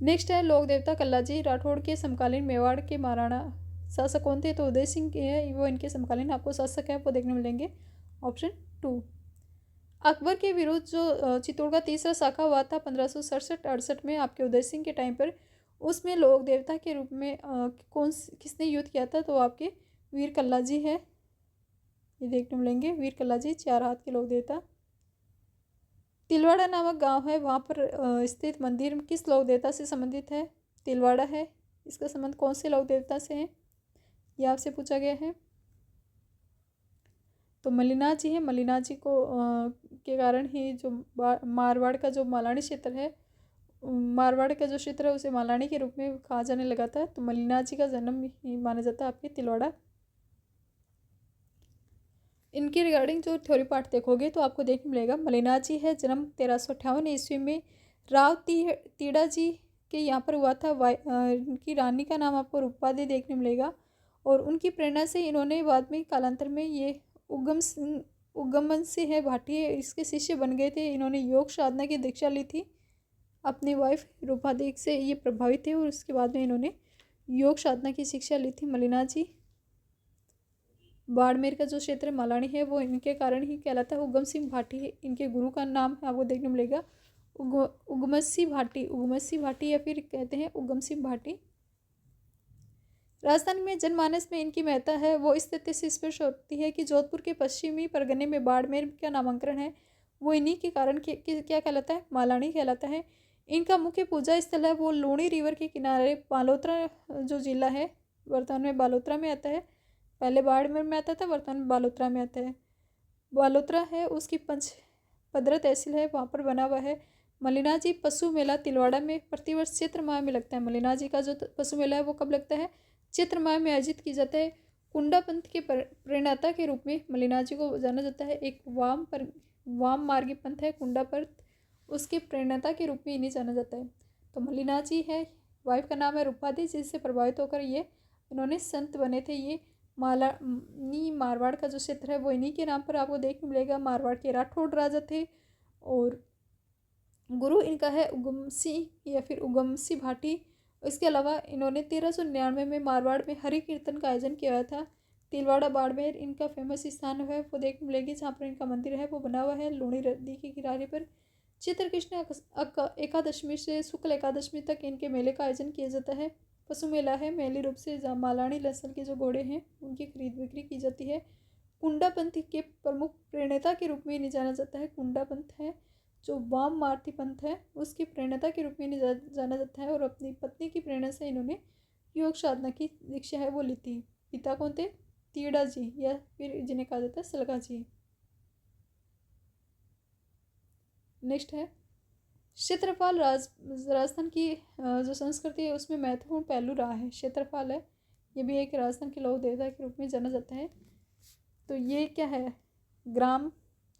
नेक्स्ट है लोक देवता कल्लाजी राठौड़ के समकालीन मेवाड़ के महाराणा शासक कौन थे? तो उदय सिंह के हैं, वो इनके समकालीन आपको शासक है वो देखने मिलेंगे। ऑप्शन 2। अकबर के विरुद्ध जो चित्तौड़ का तीसरा शाखा हुआ था 1567-68 में आपके उदय सिंह के टाइम पर, उसमें लोक देवता के रूप में किसने युद्ध किया था? तो आपके वीर कल्लाजी है, ये देखने मिलेंगे। वीर कल्लाजी 4 हाथ के लोक देवता। तिलवाड़ा नामक गांव है, वहाँ पर स्थित मंदिर किस लोक देवता से संबंधित है? तिलवाड़ा है। इसका संबंध कौन से लोक देवता से है? यह आपसे पूछा गया है। तो मलिनाथ जी है। मलिनाथ जी को के कारण ही जो मारवाड़ का जो मालानी क्षेत्र है, मारवाड़ का जो क्षेत्र है उसे मालानी के रूप में कहा जाने लगा था। तो मलिनाथ जी का जन्म ही माना जाता है आपके तिलवाड़ा। इनकी रिगार्डिंग जो थ्योरी पार्ट देखोगे तो आपको देखने मिलेगा। मलिनाथ जी है, जन्म 1358 ईस्वी में राव तीड़ा जी के यहाँ पर हुआ था। इनकी रानी का नाम आपको रूपादी देखने मिलेगा। और उनकी प्रेरणा से इन्होंने बाद में कालांतर में ये उगमन से है भाटिया इसके शिष्य बन गए थे। इन्होंने योग साधना की दीक्षा ली थी अपनी वाइफ रूपादी से, ये प्रभावित थे और उसके बाद में इन्होंने योग साधना की शिक्षा ली थी मलिनाथ जी। बाड़मेर का जो क्षेत्र मालानी है वो इनके कारण ही कहलाता है। उगम सिंह भाटी इनके गुरु का नाम आपको देखने मिलेगा। उगमसी भाटी या फिर कहते हैं उगम सिंह भाटी। राजस्थान में जनमानस में इनकी महत्ता है वो इस तथ्य से स्पष्ट होती है कि जोधपुर के पश्चिमी परगने में बाड़मेर का नामांकन है वो इन्हीं के कारण क्या कहलाता है? मालानी कहलाता है। इनका मुख्य पूजा स्थल है वो लूणी रिवर के किनारे बालोतरा जो जिला है वर्तमान में बालोतरा में आता है। पहले बाड़मेर में आता था, वर्तमान में बालोतरा में आता है। बालोतरा है उसकी पंचपदरा तहसील है, वहाँ पर बना हुआ है। मलिनाथ जी पशु मेला तिलवाड़ा में प्रतिवर्ष चैत्र माह में लगता है। मलिनाथ जी का जो पशु मेला है वो कब लगता है? चैत्र माह में आयोजित की जाता है। कुंडा पंथ के प्रणेता के रूप में मलिनाथ जी को जाना जाता है। एक वाम मार्गी पंथ है कुंडा पंथ, उसके प्रणेता के रूप में इन्हें जाना जाता है। तो मलिनाथ जी है, वाइफ का नाम है रूपादी जिससे प्रभावित होकर ये इन्होंने संत बने थे। ये मारवाड़ का जो क्षेत्र है वो इन्हीं के नाम पर आपको देखने मिलेगा। मारवाड़ के राठौड़ राजा थे और गुरु इनका है उगमसी या फिर उगमसी भाटी। इसके अलावा इन्होंने 1399 में मारवाड़ में हरि कीर्तन का आयोजन किया था। तिलवाड़ा बाड़मेर इनका फेमस स्थान है वो देखने मिलेगी, जहाँ पर इनका मंदिर है वो बना हुआ है लूणी नदी के किनारे पर। चित्र कृष्ण एकादशमी से शुक्ल एकादशमी तक इनके मेले का आयोजन किया जाता है। पशु मेला है, मेले रूप से मालानी नस्ल के जो घोड़े हैं उनकी खरीद बिक्री की जाती है। कुंडा पंथ के प्रमुख प्रणेता के रूप में इन्हें जाना जाता है। कुंडा पंथ है जो वाम मारती पंथ है उसकी प्रणेता के रूप में इन्हें जाना जाता है और अपनी पत्नी की प्रेरणा से इन्होंने योग साधना की दीक्षा है वो ली थी। पिता कौन थे? तीड़ा जी या फिर जिन्हें कहा जाता है सलगा जी। नेक्स्ट है क्षेत्रफल। राजस्थान की जो संस्कृति है उसमें महत्वपूर्ण पहलू रहा है। क्षेत्रफल है, ये भी एक राजस्थान के लोक देवता के रूप में जाना जाता है। तो ये क्या है? ग्राम,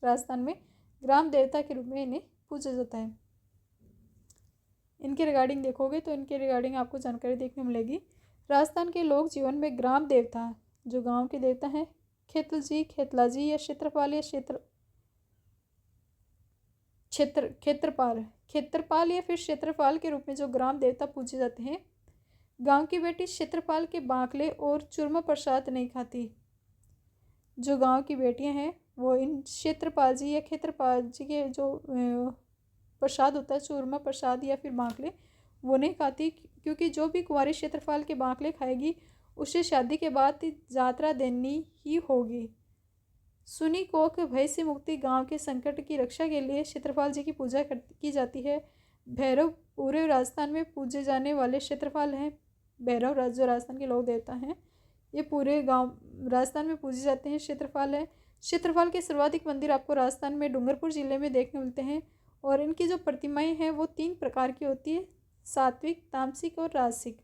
राजस्थान में ग्राम देवता के रूप में इन्हें पूजा जाता है। इनके रिगार्डिंग देखोगे तो इनके रिगार्डिंग आपको जानकारी देखने मिलेगी। राजस्थान के लोक जीवन में ग्राम देवता जो गांव के देवता हैं, खेतल जी, खेतला जी या क्षेत्रपाल या क्षेत्रपाल या फिर क्षेत्रपाल के रूप में जो ग्राम देवता पूजे जाते हैं। गांव की बेटी क्षेत्रपाल के बांकले और चूरमा प्रसाद नहीं खाती। जो गांव की बेटियां हैं वो इन क्षेत्रपाल जी या क्षेत्रपाल जी के जो प्रसाद होता है, चूरमा प्रसाद या फिर बांकले, वो नहीं खाती, क्योंकि जो भी कुंवारी क्षेत्रपाल के बांकले खाएगी उसे शादी के बाद यात्रा देनी ही होगी। सुनी को के भय से मुक्ति, गांव के संकट की रक्षा के लिए क्षेत्रपाल जी की पूजा की जाती है। भैरव पूरे राजस्थान में पूजे जाने वाले क्षेत्रपाल हैं। भैरव जो राजस्थान के लोक देवता हैं ये पूरे गांव राजस्थान में पूजे जाते हैं। क्षेत्रपाल है। क्षेत्रपाल के सर्वाधिक मंदिर आपको राजस्थान में डूंगरपुर जिले में देखने मिलते हैं और इनकी जो प्रतिमाएं हैं वो 3 प्रकार की होती है, सात्विक, तामसिक और राजसिक।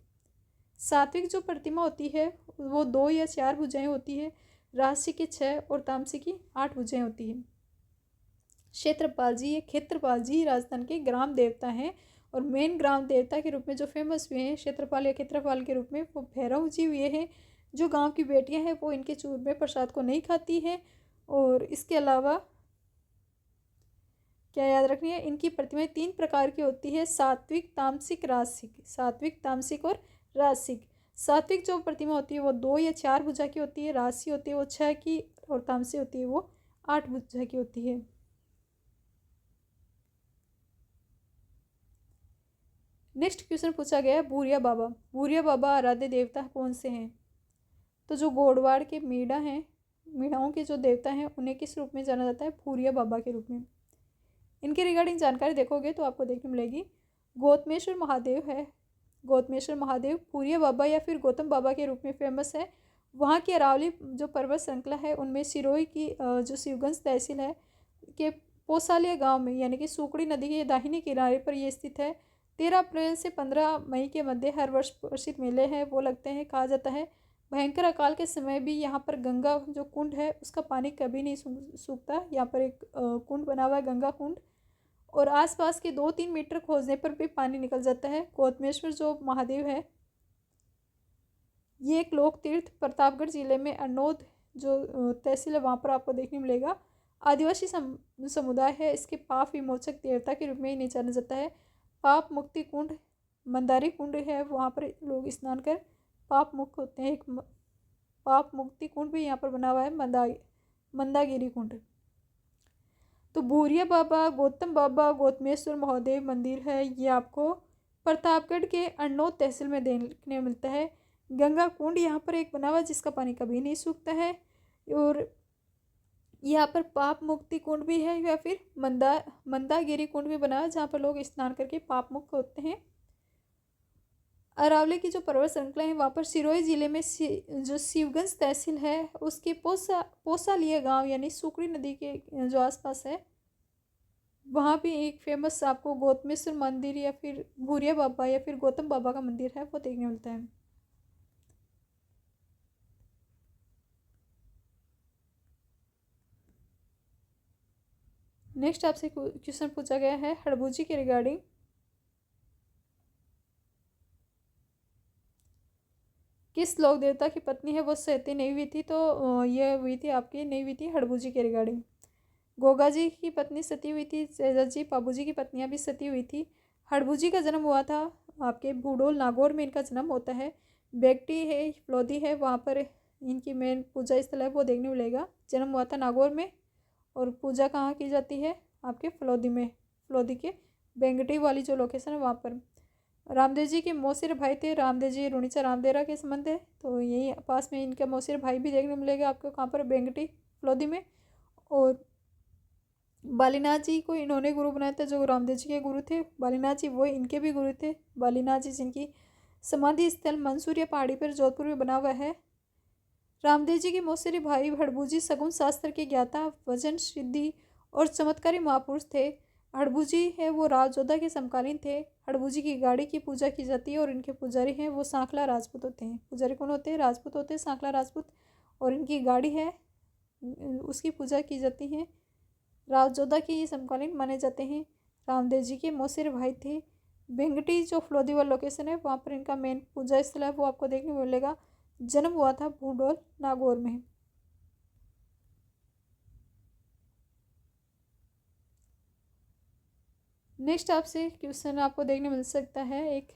सात्विक जो प्रतिमा होती है वो 2 या 4 भुजाएं होती है, राजसिक की 6 और तामसिक की 8 भुजाएं होती हैं। क्षेत्रपाल जी, ये क्षेत्रपाल जी राजस्थान के ग्राम देवता हैं और मेन ग्राम देवता के रूप में जो फेमस हुए हैं क्षेत्रपाल या क्षेत्रपाल के रूप में वो भैरव जी हुए हैं। जो गांव की बेटियां हैं वो इनके चूरमे प्रसाद को नहीं खाती हैं। और इसके अलावा क्या याद रखनी है, इनकी प्रतिमाएं 3 प्रकार की होती है, सात्विक, तामसिक, राजसिक। सात्विक, तामसिक और राजसिक। सात्विक जो प्रतिमा होती है वो 2 या 4 भुजा की होती है, राजसी होती है वो 6 की और तामसी होती है वो 8 भुजा की होती है। नेक्स्ट क्वेश्चन पूछा गया है भूरिया बाबा। भूरिया बाबा आराध्य देवता कौन से हैं? तो जो गोडवाड़ के मीणा हैं, मीणाओं के जो देवता हैं उन्हें किस रूप में जाना जाता है? भूरिया बाबा के रूप में। इनके रिगार्डिंग जानकारी देखोगे तो आपको देखने मिलेगी। गौतमेश्वर महादेव है। गौतमेश्वर महादेव भूरिया बाबा या फिर गौतम बाबा के रूप में फेमस है। वहाँ की अरावली जो पर्वत श्रृंखला है उनमें सिरोही की जो शिवगंज तहसील है के पोसालिया गांव में यानी कि सुकड़ी नदी के दाहिने किनारे पर ये स्थित है। 13 अप्रैल से 15 मई के मध्य हर वर्ष प्रसिद्ध मेले हैं वो लगते हैं। कहा जाता है भयंकर अकाल के समय भी यहाँ पर गंगा जो कुंड है उसका पानी कभी नहीं सूखता। यहाँ पर एक कुंड बना हुआ है, गंगा कुंड, और आसपास के 2-3 मीटर खोदने पर भी पानी निकल जाता है। गौतमेश्वर जो महादेव है ये एक लोक तीर्थ प्रतापगढ़ जिले में अरनोद जो तहसील है वहाँ पर आपको देखने मिलेगा। आदिवासी समुदाय है, इसके पाप विमोचक देवता के रूप में इन्हें जाना जाता है। पाप मुक्ति कुंड मंदारी कुंड है, वहाँ पर लोग स्नान कर पाप मुक्त होते हैं। एक पाप मुक्ति कुंड भी यहाँ पर बना हुआ है, मंदागिरी कुंड। तो भूरिया बाबा, गौतम बाबा, गौतमेश्वर महादेव मंदिर है ये आपको प्रतापगढ़ के अरनोद तहसील में देखने मिलता है। गंगा कुंड यहाँ पर एक बना हुआ जिसका पानी कभी नहीं सूखता है। और यहाँ पर पाप मुक्ति कुंड भी है या फिर मंदागिरी कुंड भी बना है जहाँ पर लोग स्नान करके पाप मुक्त होते हैं। अरावली की जो पर्वत श्रृंखला है वहाँ पर सिरोही जिले में जो शिवगंज तहसील है उसके पोसालिया गांव यानी सुकड़ी नदी के जो आसपास है वहाँ भी एक फेमस आपको गौतमेश्वर मंदिर या फिर भूरिया बाबा या फिर गौतम बाबा का मंदिर है वो देखने मिलता है। नेक्स्ट आपसे क्वेश्चन पूछा गया है हड़बूजी के रिगार्डिंग। किस लोक देवता की पत्नी है वो सती नहीं हुई थी? तो ये हुई थी आपकी, नहीं हुई थी हड़बू जी के रिगार्डिंग। गोगा जी की पत्नी सती हुई थी, सेजा जी पाबू जी की पत्नियां भी सती हुई थी। हड़बू जी का जन्म हुआ था आपके भूडोल नागौर में, इनका जन्म होता है। बेगटी है, फ्लोदी है, वहाँ पर इनकी मेन पूजा स्थल है वो देखने मिलेगा। जन्म हुआ था नागौर में और पूजा कहाँ की जाती है? आपके फ्लोदी में, फ्लोदी के बेंगटी वाली जो लोकेशन है वहाँ पर। रामदेव जी के मौसिर भाई थे, रामदेव जी रुणीचा रामदेवरा के संबंध है, तो यही पास में इनका मौसिर भाई भी देखने मिलेगा आपको कहाँ पर? बेंगटी फ्लोदी में। और बालीनाथ जी को इन्होंने गुरु बनाया था, जो रामदेव जी के गुरु थे बालीनाथ जी, वो इनके भी गुरु थे। बालीनाथ जी जिनकी समाधि स्थल मंसूरिया पहाड़ी पर जोधपुर में बना हुआ है। रामदेव जी के मौसेरी भाई हड़बू जी सगुन शास्त्र के ज्ञाता, वजन सिद्धि और चमत्कारी महापुरुष थे। हड़बू जी है वो राजयोद्धा के समकालीन थे। हड़बू जी की गाड़ी की पूजा की जाती है और इनके पुजारी हैं वो सांखला राजपूत होते हैं। पुजारी कौन होते हैं? राजपूत होते हैं, सांखला राजपूत। और इनकी गाड़ी है उसकी पूजा की जाती है। राजयोद्धा के ये समकालीन माने जाते हैं। रामदेव जी के मौसेर भाई थे। बेंगटी जो फ्लोदीवाल लोकेशन है वहाँ पर इनका मेन पूजा स्थल है वो आपको देखने को मिलेगा। जन्म हुआ था भूडोल नागौर में। नेक्स्ट आपसे क्वेश्चन आपको देखने मिल सकता है एक